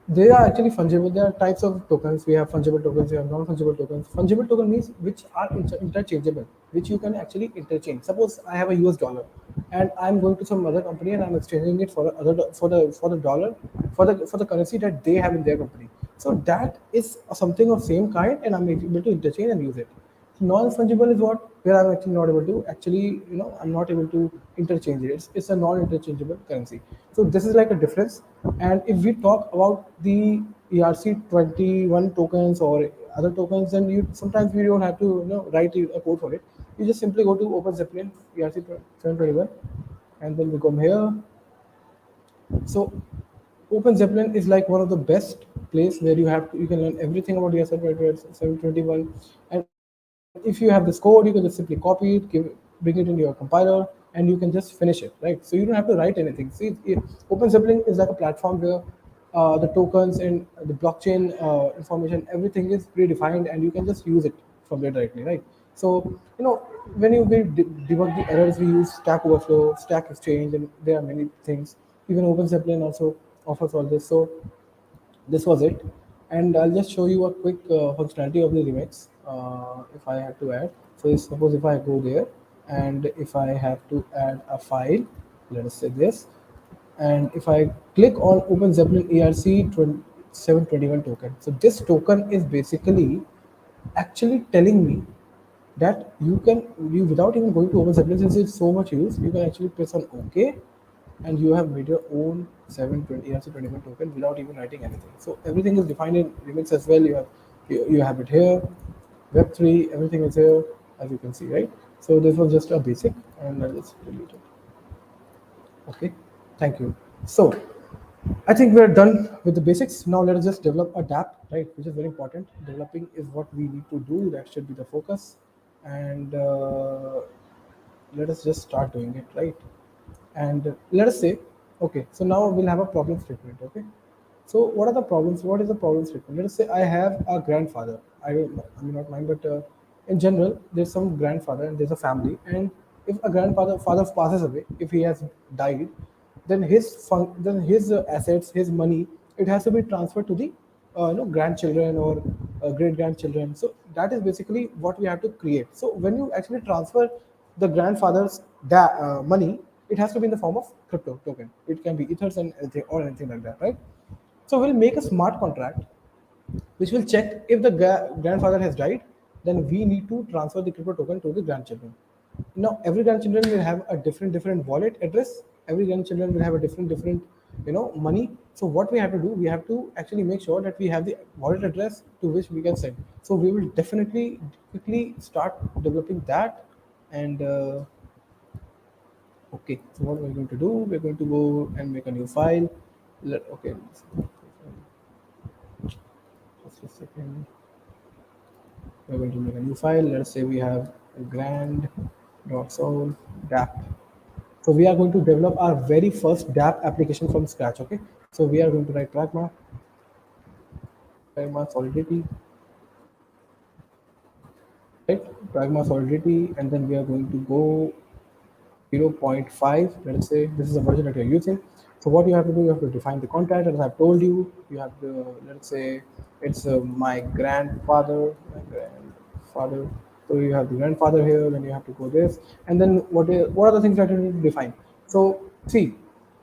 they are actually fungible. There are types of tokens. We have fungible tokens, we have non-fungible tokens. Fungible token means which are interchangeable, which you can actually interchange. Suppose I have a US dollar, and I'm going to some other company and I'm exchanging it for for the dollar for the currency that they have in their company. So that is something of same kind, and I'm able to interchange and use it. Non-fungible is what where I'm actually not able to actually I'm not able to interchange it. It's a non-interchangeable currency. So this is like a difference. And if we talk about the ERC 21 tokens or other tokens, then you sometimes we don't have to write a code for it. You just simply go to Open Zeppelin ERC 721, and then we come here. So Open Zeppelin is like one of the best place where you can learn everything about ESL 721. And if you have this code, you can just simply copy it, bring it into your compiler, and you can just finish it, right? So you don't have to write anything. See, Open Zeppelin is like a platform where the tokens and the blockchain information, everything is predefined, and you can just use it from there directly, right? So when we debug the errors, we use Stack Overflow, Stack Exchange, and there are many things. Even Open Zeppelin also offers all this. So this was it, and I'll just show you a quick functionality of the remix if I have to add. So suppose if I go there, and if I have to add a file, let us say this, and if I click on Open Zeppelin ERC 721 token, so this token is basically actually telling me that you without even going to Open Zeppelin, since it's so much use, you can actually press on OK, and you have made your own 720 ERC 21 token without even writing anything. So everything is defined in Remix as well. You have it here, Web3, everything is here, as you can see, right? So this was just a basic, and I'll just delete it. Okay, thank you. So I think we're done with the basics. Now let us just develop a dApp, right? Which is very important. Developing is what we need to do. That should be the focus. And let us just start doing it, right? And let us say, okay, so now we'll have a problem statement. Okay, so what are the problems? What is the problem statement? Let us say I have a grandfather. I mean not mine, but in general, there's some grandfather and there's a family. And if a father passes away, if he has died, then then his assets, his money, it has to be transferred to the grandchildren or great grandchildren. So that is basically what we have to create. So when you actually transfer the grandfather's money, it has to be in the form of crypto token. It can be ethers and anything or anything like that, right? So we'll make a smart contract which will check if the grandfather has died, then we need to transfer the crypto token to the grandchildren. Now every grandchildren will have a different wallet address. Every grandchildren will have a different money. So what we have to do, we have to actually make sure that we have the wallet address to which we can send. So we will definitely quickly start developing that. And okay, so what we're going to do, we're going to go and make a new file. Okay, just a second. We're going to make a new file. Let's say we have grand.sol dap. So we are going to develop our very first dap application from scratch. Okay, so we are going to write pragma solidity, right? Pragma solidity, and then we are going to go 0.5. Let us say this is the version that you're using. So what you have to do, you have to define the contract. As I've told you, you have to, let's say it's my grandfather, my grandfather. So you have the grandfather here, then you have to go this, and then what are the things that you need to define? So see,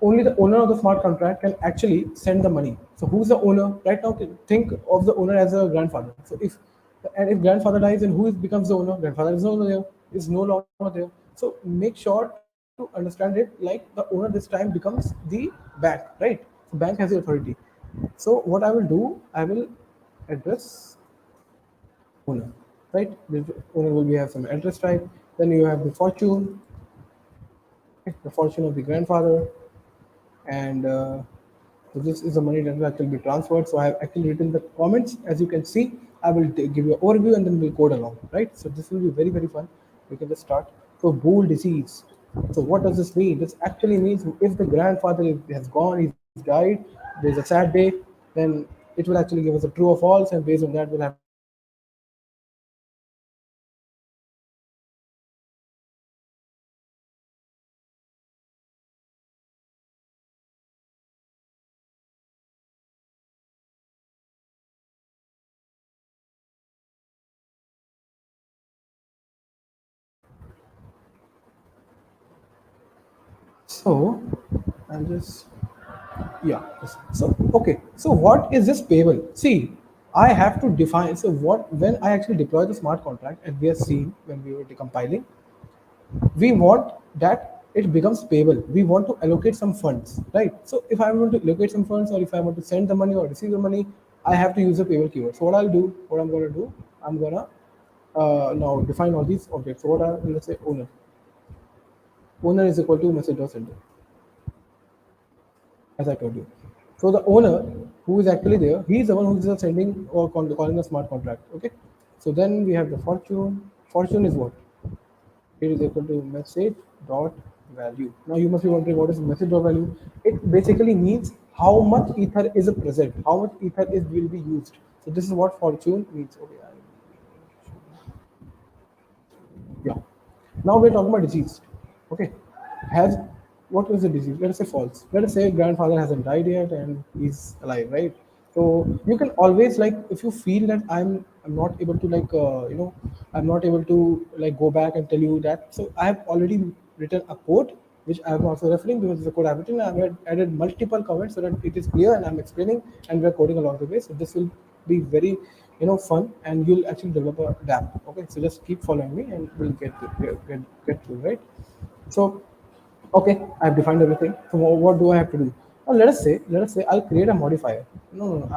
only the owner of the smart contract can actually send the money. So who's the owner? Right now, think of the owner as a grandfather. So if grandfather dies, then becomes the owner? Grandfather is no longer there. Is no longer there. So make sure to understand it like the owner this time becomes the bank, right? So bank has the authority. So what I will do, I will address owner, right? The owner will be have some address type. Then you have the fortune, okay, the fortune of the grandfather, and so this is the money that will actually be transferred. So I have actually written the comments. As you can see, I will give you an overview and then we'll code along, right? So this will be very fun. We can just start. So bull disease. So what does this mean? This actually means if the grandfather has gone, he's died, there's a sad day, then it will actually give us a true or false, and based on that, we'll have to do some calculations and we'll get the answer. So I'll just yeah. So okay. So what is this payable? See, I have to define. So what when I actually deploy the smart contract, and we are seeing when we were decompiling, we want that it becomes payable. We want to allocate some funds, right? So if I want to allocate some funds, or if I want to send the money or receive the money, I have to use the payable keyword. So what I'm going to do, I'm gonna now define all these objects. So what are, let's say owner. Owner is equal to message.sender, as I told you. So the owner who is actually there, he is the one who is sending or calling a smart contract. Okay. So then we have the fortune. Fortune is what? It is equal to message dot value. Now you must be wondering what is message dot value. It basically means how much ether is present, how much ether is will be used. So this is what fortune means. Okay. Yeah. Now we're talking about disease. Okay. Has what is the disease? Let us say false. Let us say grandfather hasn't died yet and he's alive, right? So you can always like if you feel that I'm not able to I'm not able to like go back and tell you that. So I have already written a code which I am also referring because the code I've written. I've added multiple comments so that it is clear and I'm explaining and we're coding along the way. So this will be very fun and you'll actually develop a dApp. Okay, so just keep following me and we'll get through, right? So okay, I've defined everything. So what do I have to do? Let us say I'll create a modifier. No.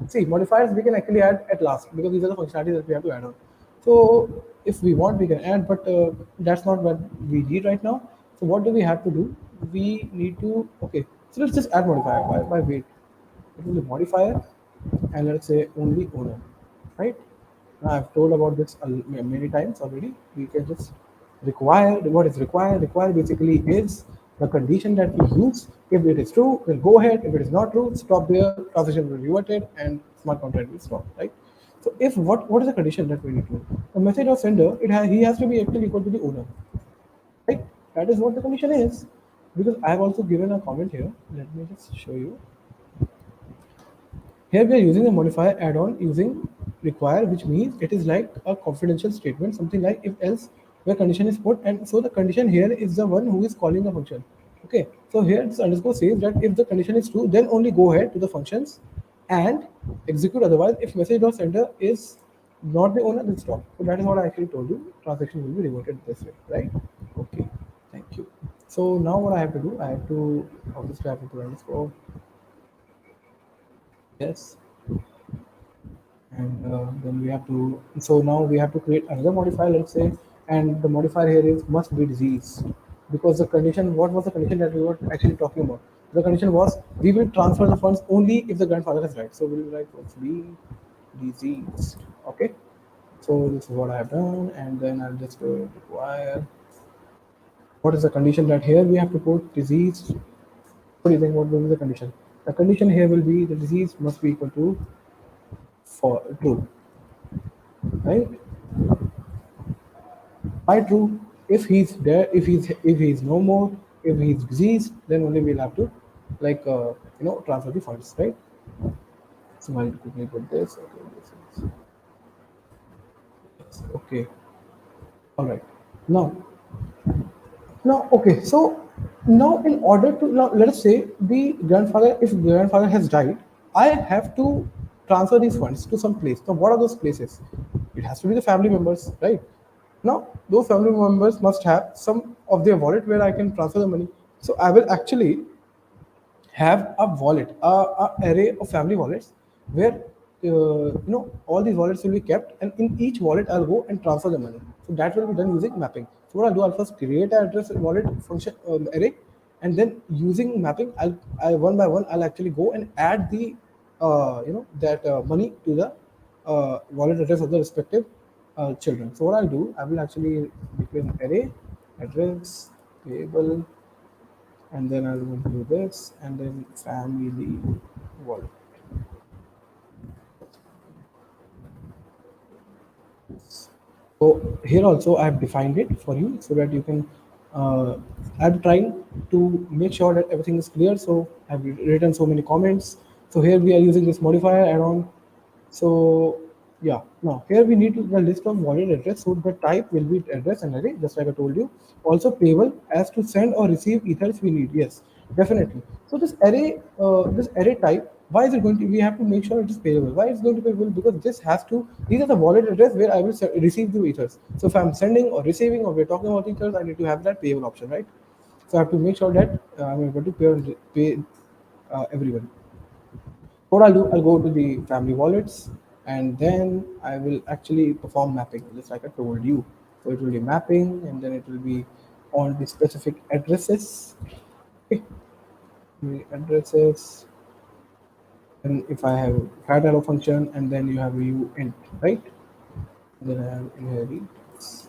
See, modifiers we can actually add at last because these are the functionalities that we have to add on. So if we want, we can add, but that's not what we need right now. So what do we have to do? We need to okay. So let's just add modifier. Why wait? It will be modifier, and let's say only owner, right? Now I've told about this many times already. We can just require what is required. Required basically is The condition that we use, if it is true, we'll go ahead. If it is not true, stop there. Transaction will be reverted, and smart contract will stop. Right. So if what is the condition that we need to? The message of sender, he has to be actually equal to the owner. Right. That is what the condition is. Because I have also given a comment here. Let me just show you. Here we are using a modifier add-on using require, which means it is like a confidential statement, something like if else, where condition is put, and so the condition here is the one who is calling the function. Okay, so here this underscore says that if the condition is true, then only go ahead to the functions and execute. Otherwise, if message.sender is not the owner, then stop. So that is what I actually told you. Transaction will be reverted this way, right? Okay, thank you. So now what I have to do, I have to obviously I have to put underscore yes, and then we have to, so now we have to create another modifier, let's say, and the modifier here is must be diseased, because the condition, what was the condition that we were actually talking about? The condition was we will transfer the funds only if the grandfather has died, so we'll write must be diseased. Okay, so this is what I have done, and then I'll just require, what is the condition that here we have to put diseased? What do you think, what will be the condition? The condition here will be the disease must be equal to for true, right? Why true? If he's there, if he's no more, if he's diseased, then only we'll have to like transfer the funds, right? So I'll quickly put this. Okay, okay. All right. Now, okay. So now, in order to now, let us say the grandfather, if grandfather has died, I have to transfer these funds to some place. So what are those places? It has to be the family members, right? Now, those family members must have some of their wallet where I can transfer the money. So I will actually have a wallet, a array of family wallets, where all these wallets will be kept, and in each wallet I'll go and transfer the money. So that will be done using mapping. So what I'll do, I'll first create an address wallet function array, and then using mapping, I one by one I'll actually go and add the that money to the wallet address of the respective children. So what I'll do, I will actually declare an array address table, and then I'll go do this, and then family wallet. So here also I have defined it for you so that you can. I'm trying to make sure that everything is clear. So I've written so many comments. So here we are using this modifier add-on. So yeah, now here we need the list of wallet address. So the type will be address and array, just like I told you. Also payable as to send or receive ethers we need. Yes, definitely. So this array type, why is it going to? We have to make sure it is payable. Why it's going to be payable? Because this has to. These are the wallet address where I will receive the ethers. So if I'm sending or receiving, or we're talking about ethers, I need to have that payable option, right? So I have to make sure that I'm able to pay everyone. What I'll do, I'll go to the family wallets, and then I will actually perform mapping, just like I told you. So it will be mapping, and then it will be on the specific addresses. Okay, the addresses. And if I have had arrow function, and then you have u int, right? And then I have inheritance.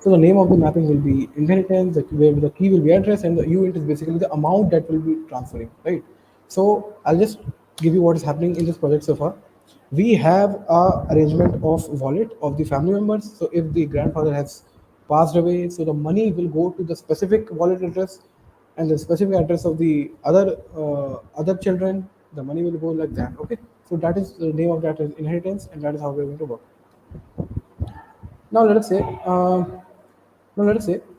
So the name of the mapping will be inheritance, where the key will be address, and the uint is basically the amount that will be transferring, right? So I'll just give you what is happening in this project so far. We have a arrangement of wallet of the family members. So if the grandfather has passed away, so the money will go to the specific wallet address, and the specific address of the other children. The money will go like that. Okay. So that is the name of that is inheritance, and that is how we're going to work. Now let us say,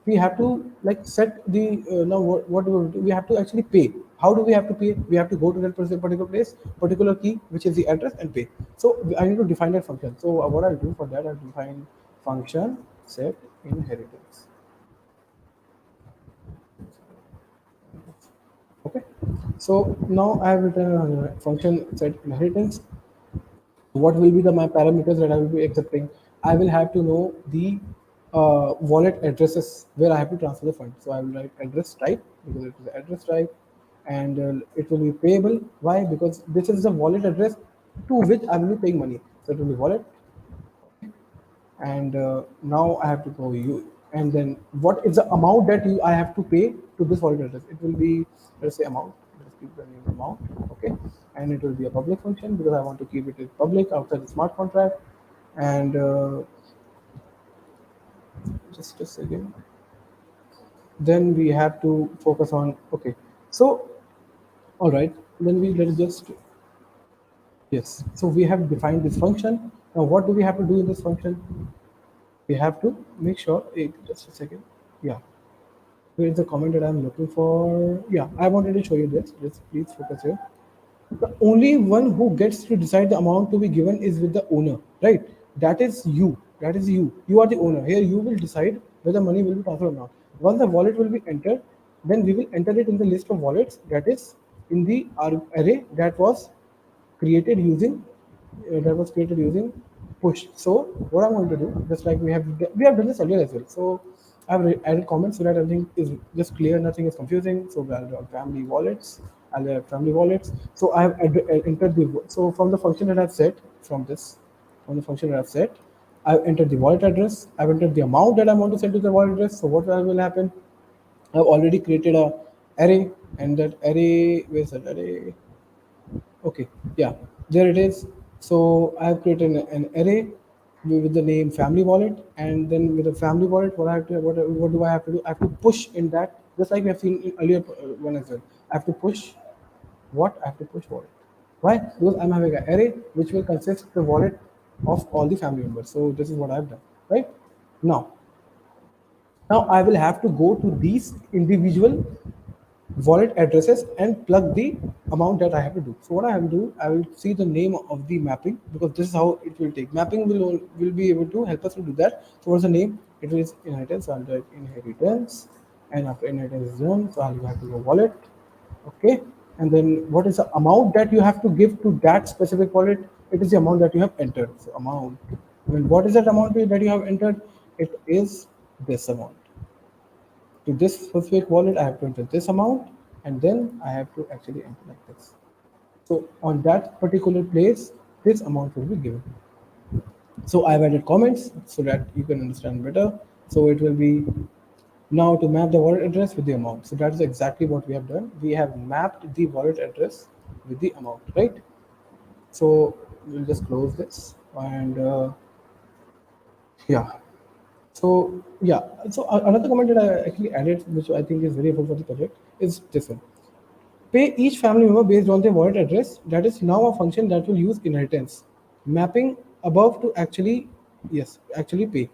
we have to like set the now what do we do? We have to actually pay. How do we have to pay? We have to go to that particular place, particular key, which is the address, and pay. So I need to define that function. So what I'll do for that, I'll define function set inheritance. Okay. So now I have written a function set inheritance. What will be my parameters that I will be accepting? I will have to know the wallet addresses where I have to transfer the fund. So I will write address type because it is the address type, and it will be payable. Why? Because this is the wallet address to which I will be paying money. So it will be wallet, and now I have to go and then what is the amount that I have to pay to this wallet address. It will be, let's say, amount. Let's keep the name amount, okay, and it will be a public function because I want to keep it public outside the smart contract. And just a second. Then we have to focus on, okay. So all right, then we let's just, yes. So we have defined this function. Now what do we have to do in this function? We have to make sure, just a second. Yeah, here is the comment that I'm looking for. Yeah, I wanted to show you this. Just please focus here. The only one who gets to decide the amount to be given is with the owner, right? That is you. That is you. You are the owner. Here you will decide whether money will be transferred or not. Once the wallet will be entered, then we will enter it in the list of wallets that is in the array that was created using push. So what I'm going to do, just like we have done this earlier as well. So I've added comments so that everything is just clear, nothing is confusing. So I'll do family wallets. I'll add family wallets. So I have entered the, so from the function that I've set from the function that I've set, I've entered the wallet address. I've entered the amount that I want to send to the wallet address. So what will happen? I've already created a array, and that array, where's that array? Okay, yeah, there it is. So I have created an array with the name family wallet, and then with the family wallet, what do I have to do? I have to push in that, just like we have seen in earlier one as well. I have to push what? I have to push wallet. Why? Because I'm having an array which will consist the wallet of all the family members. So this is what I've done, right? Now, now I will have to go to these individual wallet addresses and plug the amount that I have to do. So what I have to do, I will see the name of the mapping because this is how it will take. Mapping will be able to help us to do that. So what's the name? It is inheritance. So I'll do inheritance, and after inheritance is done, so I'll have to go wallet. Okay, and then what is the amount that you have to give to that specific wallet? It is the amount that you have entered. So amount. And what is that amount that you have entered? It is this amount. To this specific wallet, I have to enter this amount, and then I have to actually enter like this. So on that particular place, this amount will be given. So I've added comments so that you can understand better. So it will be now to map the wallet address with the amount. So that is exactly what we have done. We have mapped the wallet address with the amount, right? So we'll just close this, and yeah. So yeah, so another comment that I actually added, which I think is very helpful for the project, is this one. Pay each family member based on their wallet address. That is now a function that will use inheritance. Mapping above to actually, yes, actually pay.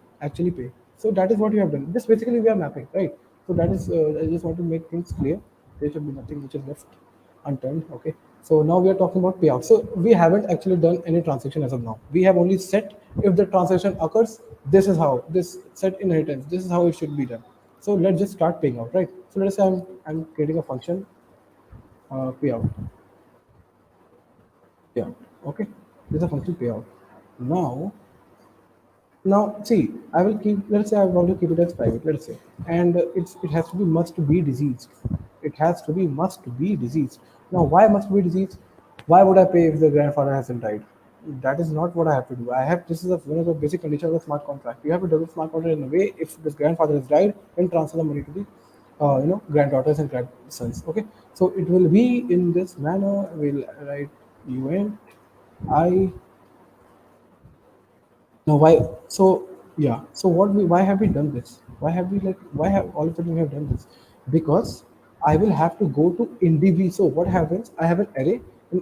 So that is what we have done. This basically we are mapping, right? So that is, I just want to make things clear. There should be nothing which is left unturned. Okay. So now we are talking about payout. So we haven't actually done any transaction as of now. We have only set if the transaction occurs, this is how this set inheritance. This is how it should be done. So let's just start paying out, right? So let's say I'm creating a function payout. Yeah. Okay. This is a function payout. Now, now see, I will keep. Let's say I want to keep it as private. Let's say, and it has to be must be diseased. It has to be must be diseased. Now, why must be diseased? Why would I pay if the grandfather hasn't died? That is not what I have to do. I have this is one of the basic conditions of the smart contract. You have to develop smart contract in a way. If this grandfather has died, then transfer the money to the granddaughters and grandsons. Okay, so it will be in this manner. We'll write UN I. Now why? So yeah. So why have we done this? Why have we like? Why have all of a sudden we have done this? Because I will have to go to indiv. So what happens? I have an array.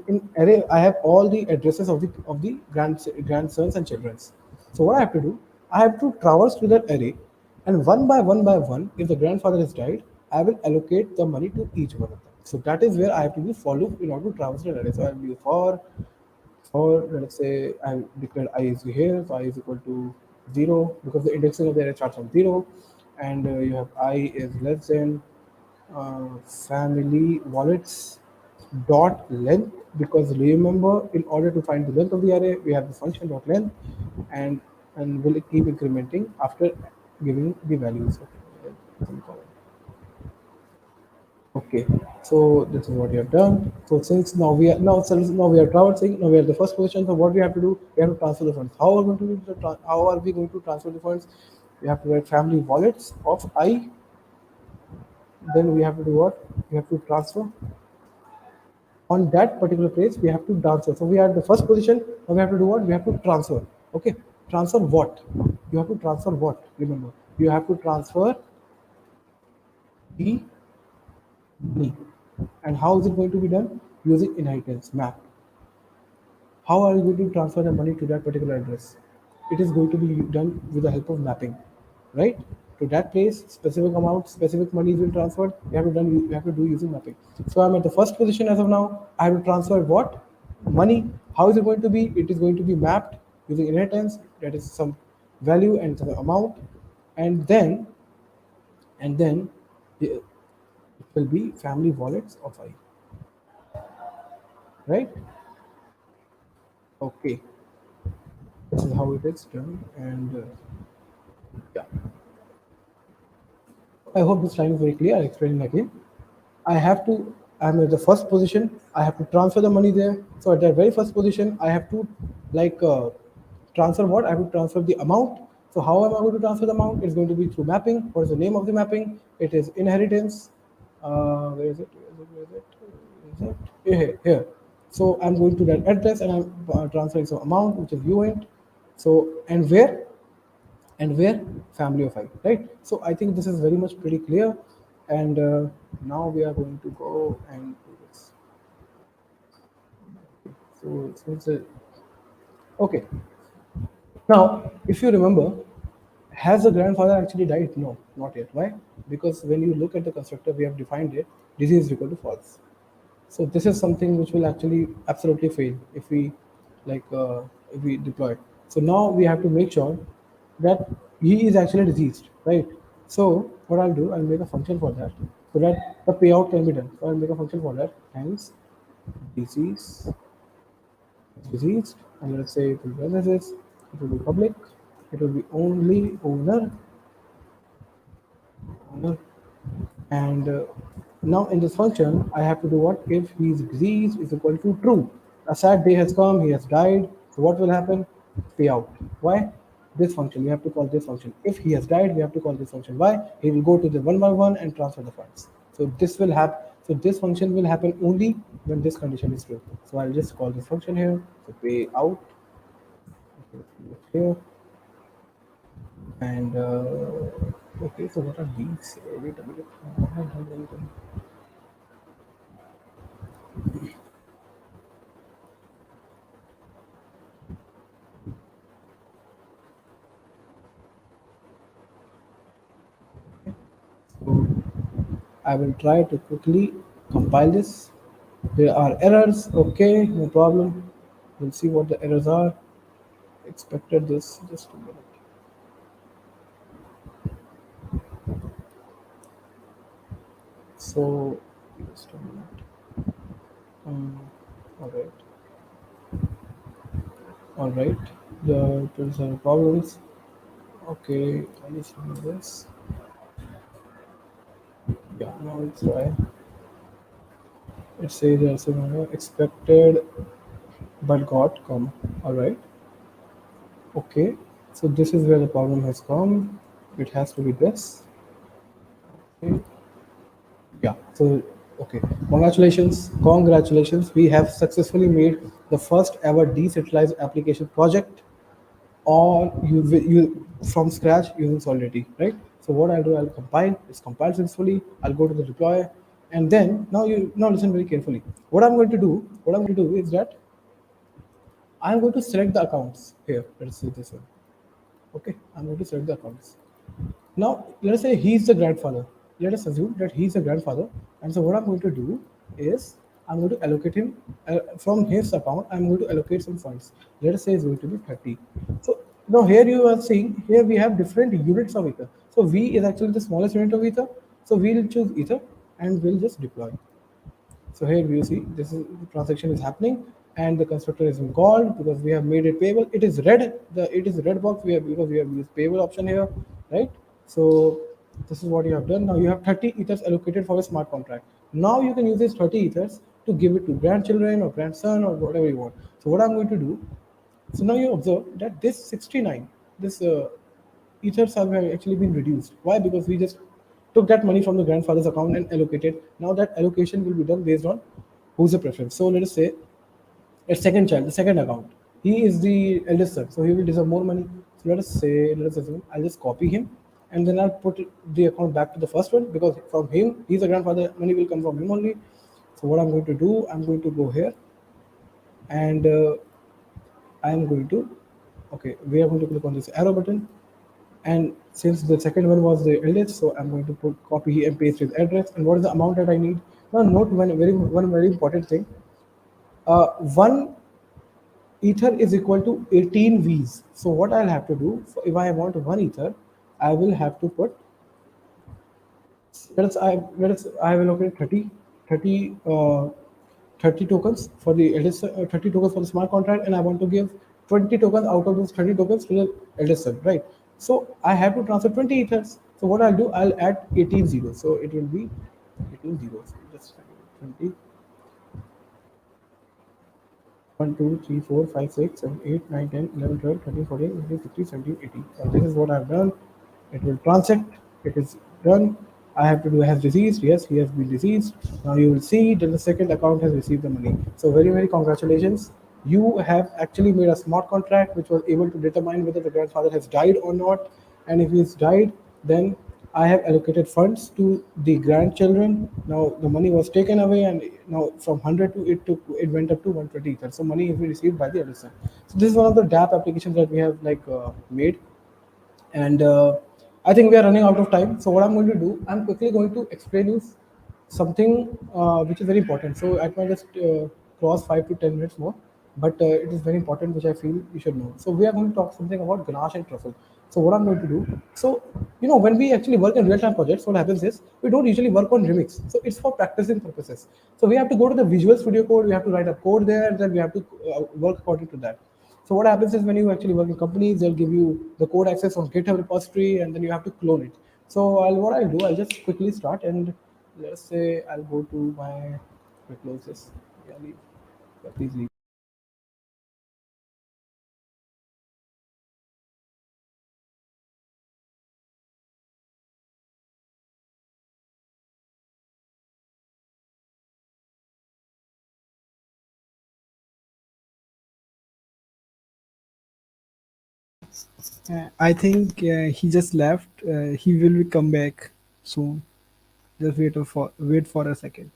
In array, I have all the addresses of the grandsons and childrens. So what I have to do? I have to traverse to that array, and one by one, if the grandfather has died, I will allocate the money to each one of them. So that is where I have to use for loop in order to traverse the array. So I will use for let's say I declared I is here, so I is equal to 0 because the indexing of the array starts from 0, and you have I is less than family wallets dot length, because remember in order to find the length of the array we have the function dot length, and will keep incrementing after giving the values. Okay. Okay, so this is what we have done. So since now we are now we are traversing, now we are the first position. So what we have to do, we have to transfer the funds. How are we going to how are we going to transfer the funds? We have to write family wallets of I. Then we have to do what? We have to transfer on that particular place. We have to transfer. So we are at the first position. Now we have to do what? We have to transfer. Okay, transfer what? You have to transfer what? Remember, you have to transfer the money. And how is it going to be done? Using inheritance map. How are you going to transfer the money to that particular address? It is going to be done with the help of mapping, right? To that place, specific amount, specific money will transferred. You have to do using mapping. So I'm at the first position as of now. I have to transfer what? Money. How is it going to be? It is going to be mapped using inheritance. That is some value and some amount, and then it will be family wallets of I, right? Okay, this is how it is done, and yeah. I hope this line is very clear. I'll explain it again. I have to, I'm at the first position. I have to transfer the money there. So at that very first position, I have to like transfer what? I have to transfer the amount. So how am I going to transfer the amount? It's going to be through mapping. What is the name of the mapping? It is inheritance. Where is it? Where is it? Where is it? Here. So I'm going to that address and I'm transferring some amount, which is UINT. So, and where family of I, right? So I think this is very much pretty clear, and now we are going to go and do this. So it's a, okay. Now if you remember, has the grandfather actually died? No, not yet. Why? Because when you look at the constructor, we have defined it, disease is equal to false. So this is something which will actually absolutely fail like if we deploy it. So now we have to make sure that he is actually diseased, right? So what I'll do, I'll make a function for that so that the payout can be done. So I'll make a function for that. Hence, disease, diseased, and let's say it will be this. It will be public. It will be only owner, and now in this function I have to do what? If his disease is equal to true, a sad day has come, he has died, so what will happen? Payout. Why? This function, we have to call this function. If he has died, we have to call this function. Why? He will go to the one by one and transfer the funds. So this will happen. So this function will happen only when this condition is true. So I'll just call this function here. So pay out here, and okay. So what are these? Wait a minute. I haven't done anything. So I will try to quickly compile this. There are errors. Okay, no problem. We'll see what the errors are. Expected this. Just a minute. So just a minute. All right. All right. There's some problems. Okay, I just do this. Yeah, now it's right. It says there's some expected but got come. All right. Okay. So this is where the problem has come. It has to be this. Okay. Yeah. So okay. Congratulations. We have successfully made the first ever decentralized application project or you from scratch using Solidity, right? So what I'll do, I'll compile. It's compiled successfully. I'll go to the deploy, and then now listen very carefully. What I'm going to do is that I'm going to select the accounts here. Let's see this one. Okay, I'm going to select the accounts. Now, let us say he's the grandfather. Let us assume that he's the grandfather. And so what I'm going to do is I'm going to allocate him from his account. I'm going to allocate some funds. Let us say it's going to be 30. So now here you are seeing, here we have different units of Ether. So V is actually the smallest unit of Ether. So we'll choose Ether and we'll just deploy. So here you see this is the transaction is happening and the constructor is called because we have made it payable. It is red. It is red box we have because we have used payable option here, right? So this is what you have done. Now you have 30 ethers allocated for a smart contract. Now you can use these 30 ethers to give it to grandchildren or grandson or whatever you want. So what I'm going to do. So now you observe that this 69, this ethers have actually been reduced. Why? Because we just took that money from the grandfather's account and allocated. Now that allocation will be done based on who's the preference. So let us say a second child, the second account. He is the eldest son, so he will deserve more money. So let us assume I'll just copy him, and then I'll put the account back to the first one because from him, he's a grandfather, money will come from him only. So what I'm going to do, I'm going to go here, and I'm going to, okay, we are going to click on this arrow button, and since the second one was the eldest, so I'm going to put copy and paste his address. And what is the amount that I need? Now note one very important thing. One ether is equal to 18 V's. So what I'll have to do, if I want one ether, I will have to put, let us I have allocated 30 30 tokens for the eldest 30 tokens for the smart contract, and I want to give 20 tokens out of those 30 tokens to the eldest son, right? So I have to transfer 20 ethers. So what I'll do, I'll add 18 zeros. So it will be 18 zeros. Just 20, 1, 2, 3, 4, 5, 6, 7, 8, 9, 10, 11, 12, 13, 14, 15, 16, 17, 18. And this is what I've done. It will transact. It is done. I have to do has deceased. Yes, he has been deceased. Now you will see that the second account has received the money. So very, very congratulations. You have actually made a smart contract which was able to determine whether the grandfather has died or not. And if he's died, then I have allocated funds to the grandchildren. Now the money was taken away, and now from 100 to it went up to 120 ether. So money is received by the other side. So this is one of the DApp applications that we have made, and I think we are running out of time. So what I'm going to do, I'm quickly going to explain you something which is very important. So I might just cross 5 to 10 minutes more, but it is very important, which I feel you should know. So we are going to talk something about Ganache and Truffle. So what I'm going to do, so when we actually work in real-time projects, what happens is we don't usually work on remix. So it's for practicing purposes. So we have to go to the Visual Studio Code, we have to write a code there, then we have to work according to that. So what happens is when you actually work in companies, they'll give you the code access on GitHub repository, and then you have to clone it. So what I'll do, I'll just quickly start, and let's say I'll go to my, I close this. Yeah, leave. Yeah, please leave. I think he just left. He will come back soon. Just wait for a second.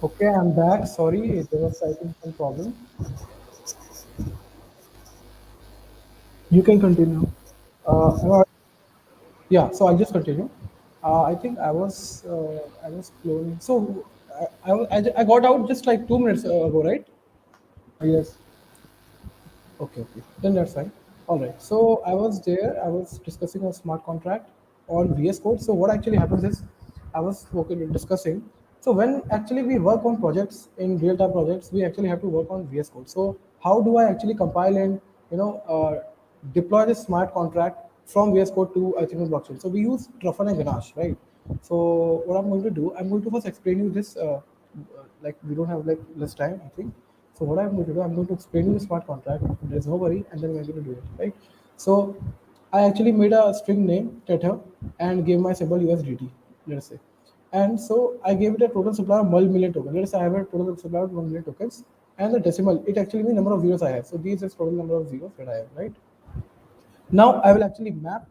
Okay, I'm back. Sorry, there was I think some problem. You can continue. Am I- yeah, so I'll just continue. I think I was cloning. So I got out just like 2 minutes ago, right? Yes. Okay, okay. Then that's fine. All right. So I was there. I was discussing a smart contract on VS Code. So what actually happens is, I was discussing. So when actually we work on projects in real-time projects, we actually have to work on VS Code. So how do I actually compile and you know deploy this smart contract from VS Code to Ethereum blockchain? So we use Truffle and Ganache, right? So what I'm going to do, I'm going to first explain you this. Like we don't have like less time, I think. So what I'm going to do, I'm going to explain you the smart contract. There's no worry, and then we're going to do it, right? So I actually made a string name tether and gave my symbol USDT, let us say. And so I gave it a total supply of 1 million tokens. Let us say I have a total supply of 1 million tokens, and the decimal it actually means number of zeros I have. So these is total number of zeros that I have, right? Now I will actually map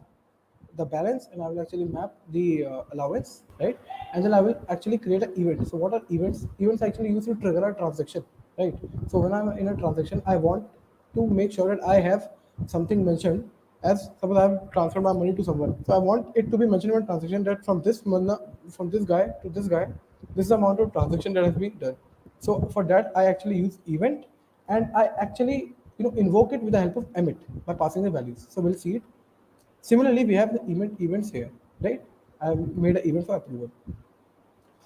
the balance and I will actually map the allowance, right? And then I will actually create an event. So what are events? Events actually used to trigger a transaction, right? So when I'm in a transaction, I want to make sure that I have something mentioned as suppose I have transferred my money to someone. So I want it to be mentioned in my transaction that from this guy to this guy, this is the amount of transaction that has been done. So for that, I actually use event and I actually invoke it with the help of emit by passing the values. So we'll see it. Similarly, we have the events here, right? I've made an event for approval.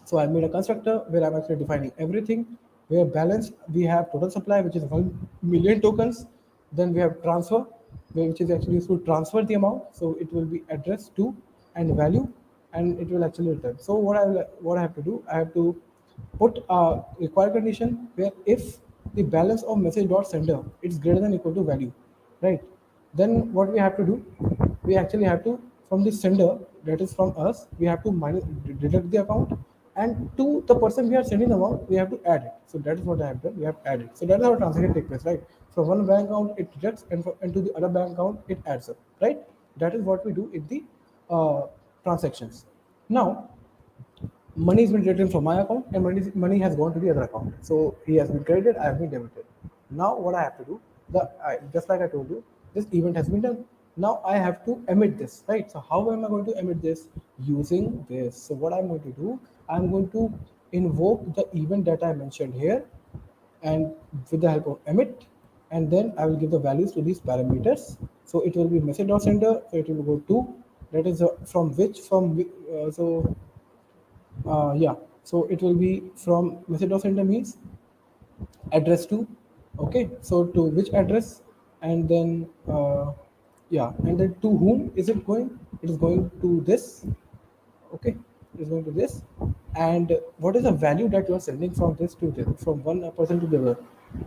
So I made a constructor where I'm actually defining everything. Where balance, we have total supply, which is 1 million tokens. Then we have transfer, which is actually used to transfer the amount. So it will be address to and value, and it will actually return. So what I have to do, I have to put a required condition where if the balance of message dot sender is greater than equal to value, right? Then what we have to do, we actually have to from the sender, that is from us, we have to minus deduct the account, and to the person we are sending the amount we have to add it. So that is what I have done, we have added. So that is how transaction takes place, right? From one bank account it deducts and to the other bank account it adds up, right? That is what we do in the transactions. Now money has been deducted from my account and money has gone to the other account. So he has been credited, I have been debited. Now what I have to do, just like I told you, this event has been done. Now I have to emit this, right? So how am I going to emit this? Using this. So what I'm going to do, I'm going to invoke the event that I mentioned here and with the help of emit, and then I will give the values to these parameters. So it will be message.sender, so it will go to, that is from which from so yeah, so it will be from method of sender means address to, okay, so to which address, and then yeah, and then to whom is it going? It is going to this, okay, it is going to this. And what is the value that you are sending from this to this, from one person to the other?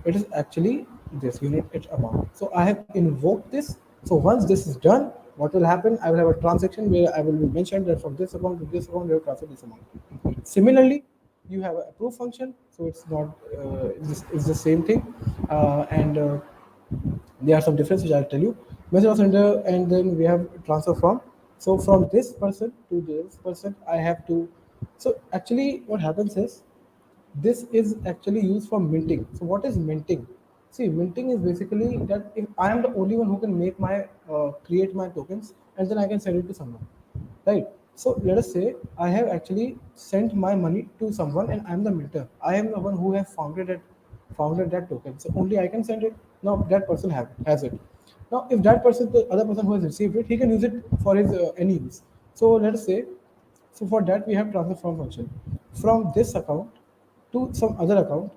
It is actually this unit it amount. So I have invoked this. So once this is done, what will happen, I will have a transaction where I will be mentioned that from this account to this account you have transferred this amount. Similarly, you have a approve function, so it's not it's the same thing, and there are some differences which I'll tell you. Message of sender, and then we have transfer from. So from this person to this person, I have to. So actually, what happens is this is actually used for minting. So what is minting? See, minting is basically that if I am the only one who can make my create my tokens, and then I can send it to someone, right? So let us say I have actually sent my money to someone and I'm the minter. I am the one who has founded that token. So only I can send it. Now that person has it. Now if that person, the other person who has received it, he can use it for his any use. So let us say, so for that we have transfer from function from this account to some other account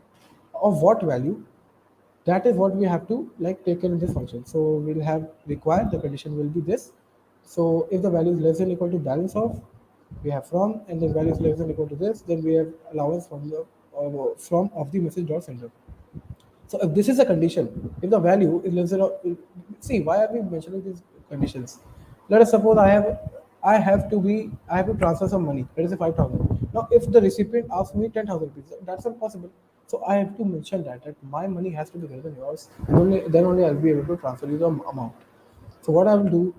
of what value, that is what we have to like take in this function. So we'll have required, the condition will be this. So if the value is less than equal to balance of, we have from, and then value is less than equal to this, then we have allowance from the from of the message dot sender. So if this is a condition, if the value is less than, see why are we mentioning these conditions? Let us suppose I have to transfer some money. Let us say 5,000. Now if the recipient asks me 10,000 rupees, that's impossible. So I have to mention that my money has to be greater than yours, and then only I'll be able to transfer you the amount. So what I will do,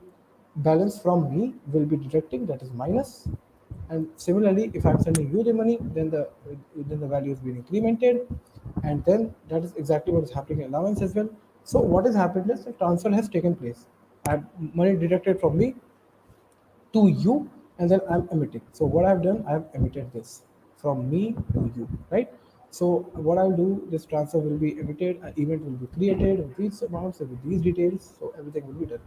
balance from me will be deducting, that is minus, And similarly, if I'm sending you the money, then the value is being incremented, and then that is exactly what is happening in allowance as well. So what has happened is the transfer has taken place. I have money deducted from me to you, and then I'm emitting. So what I've done, I've emitted this from me to you, right? So what I'll do, this transfer will be emitted, an event will be created with these amounts and with these details, so everything will be done.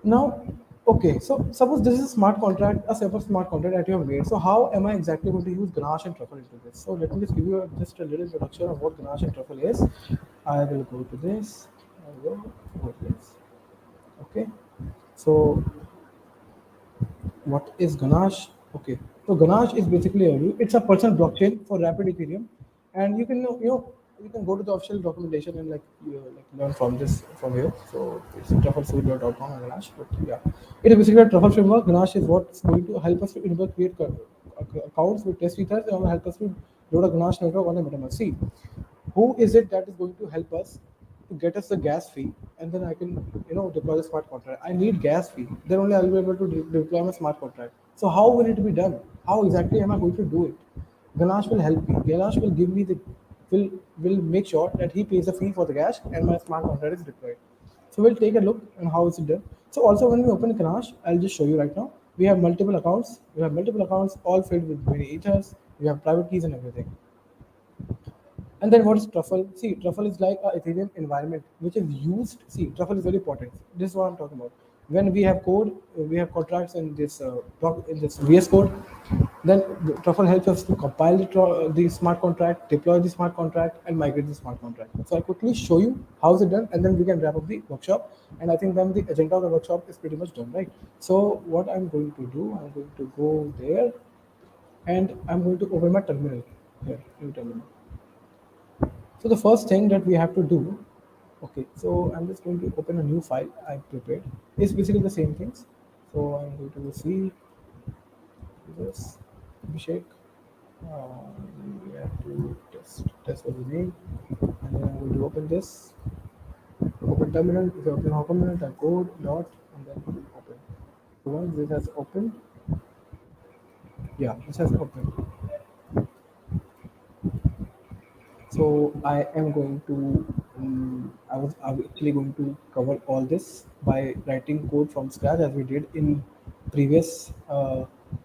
Now, okay, so suppose this is a smart contract, a separate smart contract that you have made. So how am I exactly going to use Ganache and Truffle into this? So let me just give you just a little introduction of what Ganache and Truffle is. I will go to this. I will go to this. Okay. So what is Ganache? Okay, so Ganache is basically it's a personal blockchain for rapid Ethereum, and you can go to the official documentation and like learn from this from here. So it's trufflesuite.com and Ganache, but yeah, it is basically a truffle framework. Ganache is what's going to help us to create accounts with test ethers and help us to load a Ganache network on the MetaMask. See, who is it that is going to help us to get us the gas fee, and then I can deploy the smart contract. I need gas fee, then only I'll be able to deploy my smart contract. So how will it be done? How exactly am I going to do it? Ganache will help me. Ganache will give me the will will make sure that he pays the fee for the gas and my smart contract is deployed. So we'll take a look on how is it done. So also when we open Ganache, I'll just show you right now. We have multiple accounts. We have multiple accounts all filled with many ethers. We have private keys and everything. And then what is truffle? See, truffle is like a Ethereum environment which is used. See, truffle is very important. This is what I'm talking about. When we have code, we have contracts in this in this VS code. Then truffle helps us to compile the smart contract, deploy the smart contract, and migrate the smart contract. So I'll quickly show you how is it done, and then we can wrap up the workshop. And I think then the agenda of the workshop is pretty much done, right? So what I'm going to do, I'm going to go there, and I'm going to open my terminal here, new terminal. So the first thing that we have to do, okay, so I'm just going to open a new file I prepared. It's basically the same things. So I'm going to see this Abhishek. We have to test what we need, and then I'm going to open this. Open terminal. If you open terminal, type code dot, and then open. So once this has opened, yeah, this has opened. So I am going to, I was actually going to cover all this by writing code from scratch as we did in previous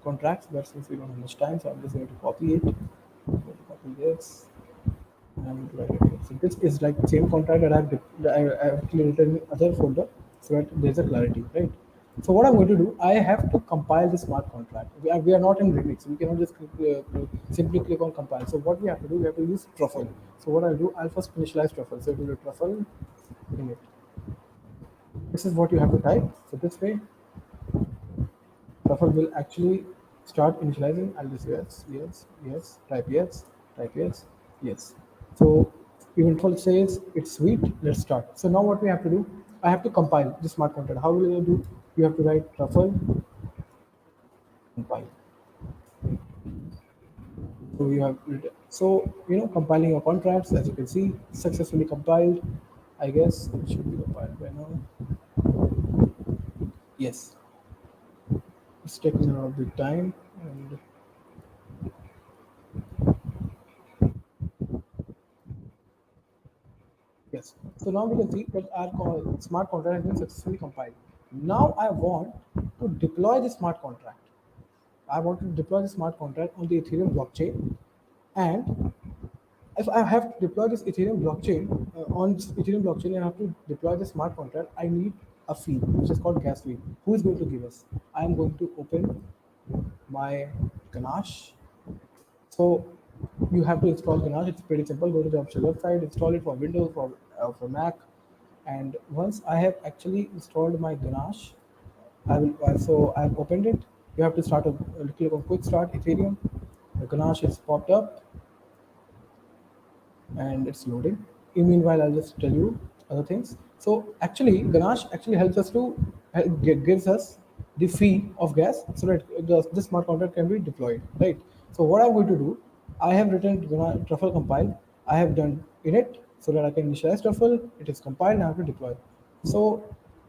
contracts. But since we don't have much time, so I'm just going to copy it. I'm going to copy this and write it here. So this is like the same contract that I have actually written in other folder, so that there's a clarity, right? So what I'm going to do, I have to compile the smart contract. We are not in Remix. We cannot just simply click on compile. So what we have to do, we have to use truffle. So what I'll do, I'll first initialize truffle. So it will be truffle init. This is what you have to type. So this way, truffle will actually start initializing. I'll just type yes. So even truffle says it's sweet. Let's start. So now what we have to do, I have to compile the smart contract. How will you do? You have to write truffle compile. So you have compiling your contracts, as you can see, successfully compiled. I guess it should be compiled by now. Yes, it's taking a bit time, and yes. So now we can see that our smart contract has been successfully compiled. Now I want to deploy the smart contract. I want to deploy the smart contract on the Ethereum blockchain, and if I have to deploy this Ethereum blockchain on this Ethereum blockchain, I have to deploy the smart contract. I need a fee, which is called gas fee. Who is going to give us? I am going to open my Ganache. So you have to install Ganache. It's pretty simple. Go to the official website, install it for Windows, for Mac, and once I have actually installed my Ganache, I will. So I've opened it. You have to start click on Quick Start Ethereum. The Ganache is popped up and it's loading. In meanwhile, I'll just tell you other things. So actually, Ganache actually helps us to gives us the fee of gas so that the smart contract can be deployed, right? So what I'm going to do, I have written truffle compile. I have done init so that I can initialize truffle. It is compiled. I have to deploy. So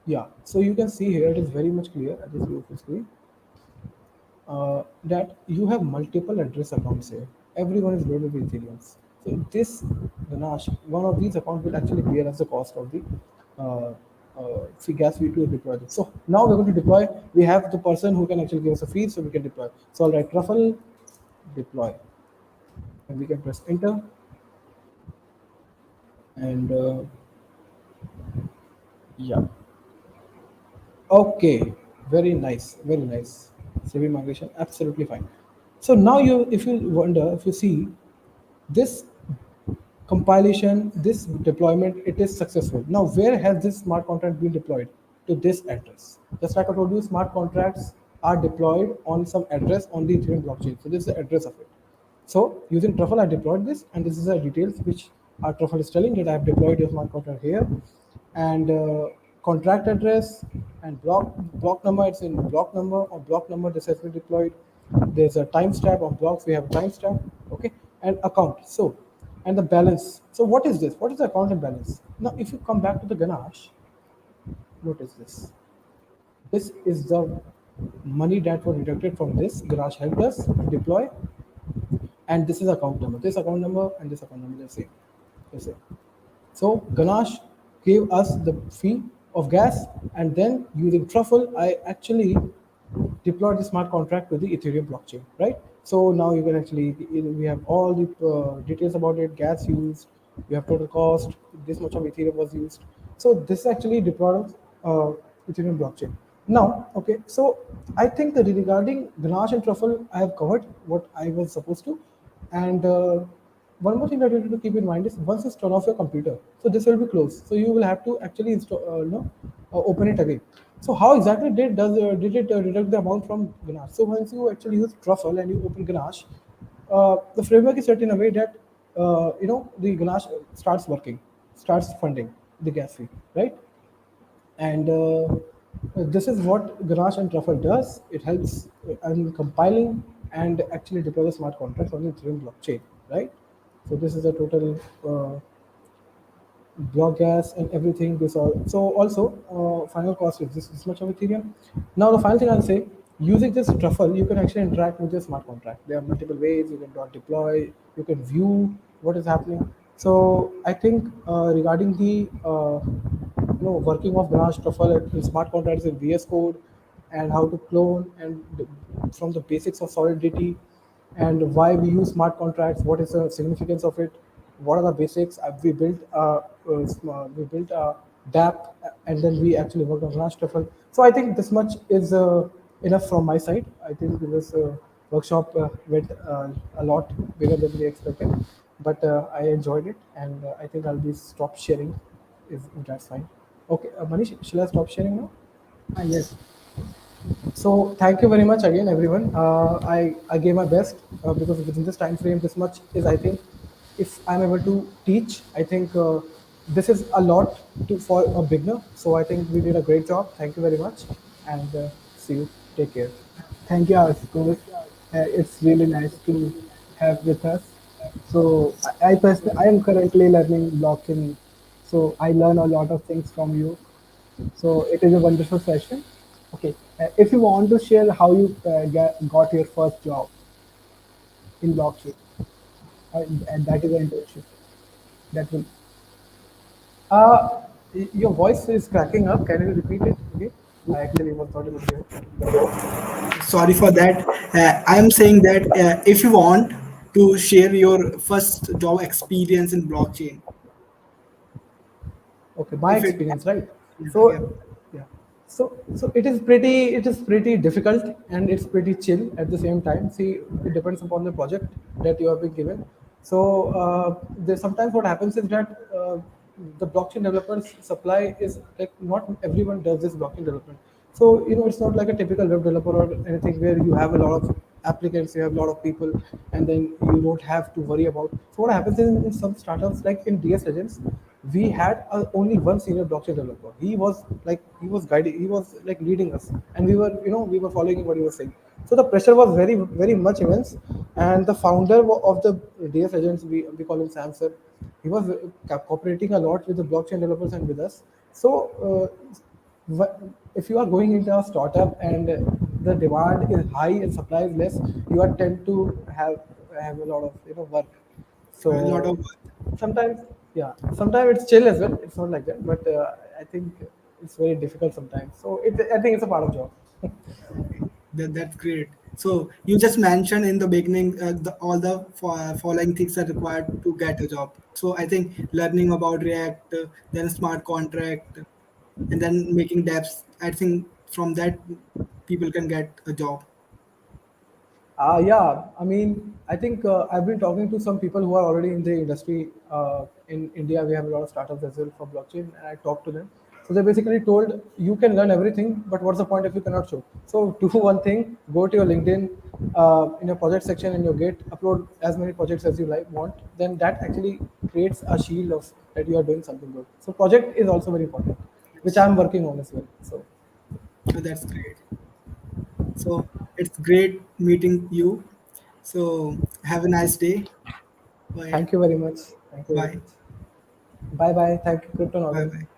yeah, so you can see here it is very much clear. I just go full screen. that you have multiple address accounts here. Everyone is loaded with Ethereums. So this Ganache, one of these accounts will actually bear as the cost of the uh, fee gas fee to deploy this. So now we're going to deploy. We have the person who can actually give us a fee, so we can deploy. So I'll write truffle deploy, and we can press enter. And yeah, okay, very nice, very nice. CV migration, absolutely fine. So now you, if you wonder, if you see this compilation, this deployment, it is successful. Now, where has this smart contract been deployed? To this address. Just like I told you, smart contracts are deployed on some address on the Ethereum blockchain. So this is the address of it. So using Truffle, I deployed this, and this is the details which our Truffle is telling that I have deployed your smart contract here, and contract address and block number. It's in block number or block number. This has been deployed. There's a timestamp of blocks. We have a timestamp. Okay, and account. So and the balance. So what is this? What is the account and balance? Now, if you come back to the Ganache, notice this. This is the money that was deducted from this. Garage helped us deploy, and this is account number. This account number and this account number. Let's say, let's say. So Ganache gave us the fee of gas, and then using Truffle, I actually deployed the smart contract to the Ethereum blockchain, right? So now you can actually, we have all the details about it, gas used, we have total cost, this much of Ethereum was used. So this is actually deployed on Ethereum blockchain. Now, okay, so I think that regarding Ganache and Truffle, I have covered what I was supposed to. And one more thing that you need to keep in mind is once you turn off your computer, so this will be closed. So you will have to actually install, open it again. So how exactly did it deduct the amount from Ganache? So once you actually use Truffle and you open Ganache, the framework is set in a way that the Ganache starts working, starts funding the gas fee, right? And this is what Ganache and Truffle does. It helps in compiling and actually deploy the smart contracts on the Ethereum blockchain, right? So this is a total block gas and everything. This all. So also final cost is this much of Ethereum. Now the final thing I'll say, using this Truffle, you can actually interact with your smart contract. There are multiple ways you can dot deploy, you can view what is happening. So I think regarding the working of Ganache Truffle and smart contracts in VS Code, and how to clone, and from the basics of Solidity, and why we use smart contracts, what is the significance of it, what are the basics. We built a DApp, and then we actually worked on Ganache Truffle. So I think this much is enough from my side. I think this workshop went a lot bigger than we expected, but I enjoyed it, and I think I'll be stop sharing if that's fine. Okay, Manish, shall I stop sharing now? Yes. So thank you very much again, everyone. I gave my best because within this time frame, this much is, I think, if I'm able to teach, I think this is a lot to for a beginner. So I think we did a great job. Thank you very much, and see you. Take care. Thank you, Ashutosh. It's really nice to have with us. So I personally, I am currently learning blockchain. So I learn a lot of things from you. So it is a wonderful session. Okay, if you want to share how you got your first job in blockchain, and that is an internship. That will. Your voice is cracking up. Can you repeat it again? I actually was not able to hear it. Sorry for that. I am saying that if you want to share your first job experience in blockchain, Okay, my if it, experience, right? yeah, So, yeah. yeah, so it is pretty difficult, and it's pretty chill at the same time. See, it depends upon the project that you have been given. So, there sometimes what happens is that the blockchain developers supply is like not everyone does this blockchain development. So it's not like a typical web developer or anything where you have a lot of applicants, you have a lot of people, and then you don't have to worry about. So what happens in some startups, like in DS Legends, we had only one senior blockchain developer. He was guiding, he was like leading us, and we were following what he was saying. So the pressure was very very much immense, and the founder of the DS Legends, we call him Sam sir. He was cooperating a lot with the blockchain developers and with us. So if you are going into a startup and the demand is high and supply is less, you are tend to have a lot of work. A lot of So sometimes, yeah, sometimes it's chill as well. It's not like that, but I think it's very difficult sometimes. So I think it's a part of job. okay. That's great. So you just mentioned in the beginning all the following things are required to get a job. So I think learning about React, then smart contract, and then making dApps. I think from that people can get a job. Yeah, I mean, I think I've been talking to some people who are already in the industry. In India, we have a lot of startups as well for blockchain, and I talked to them. So they basically told you can learn everything, but what's the point if you cannot show? So do one thing: go to your LinkedIn, in your project section in your Git, upload as many projects as you like want. Then that actually creates a shield of that you are doing something good. So project is also very important, which Yes. I'm working on as well. So That's great. So it's great meeting you. So have a nice day. Bye. thank you very much. Thank you very Bye. much. Bye bye. Thank you, Crypto Bye. Northern. Bye.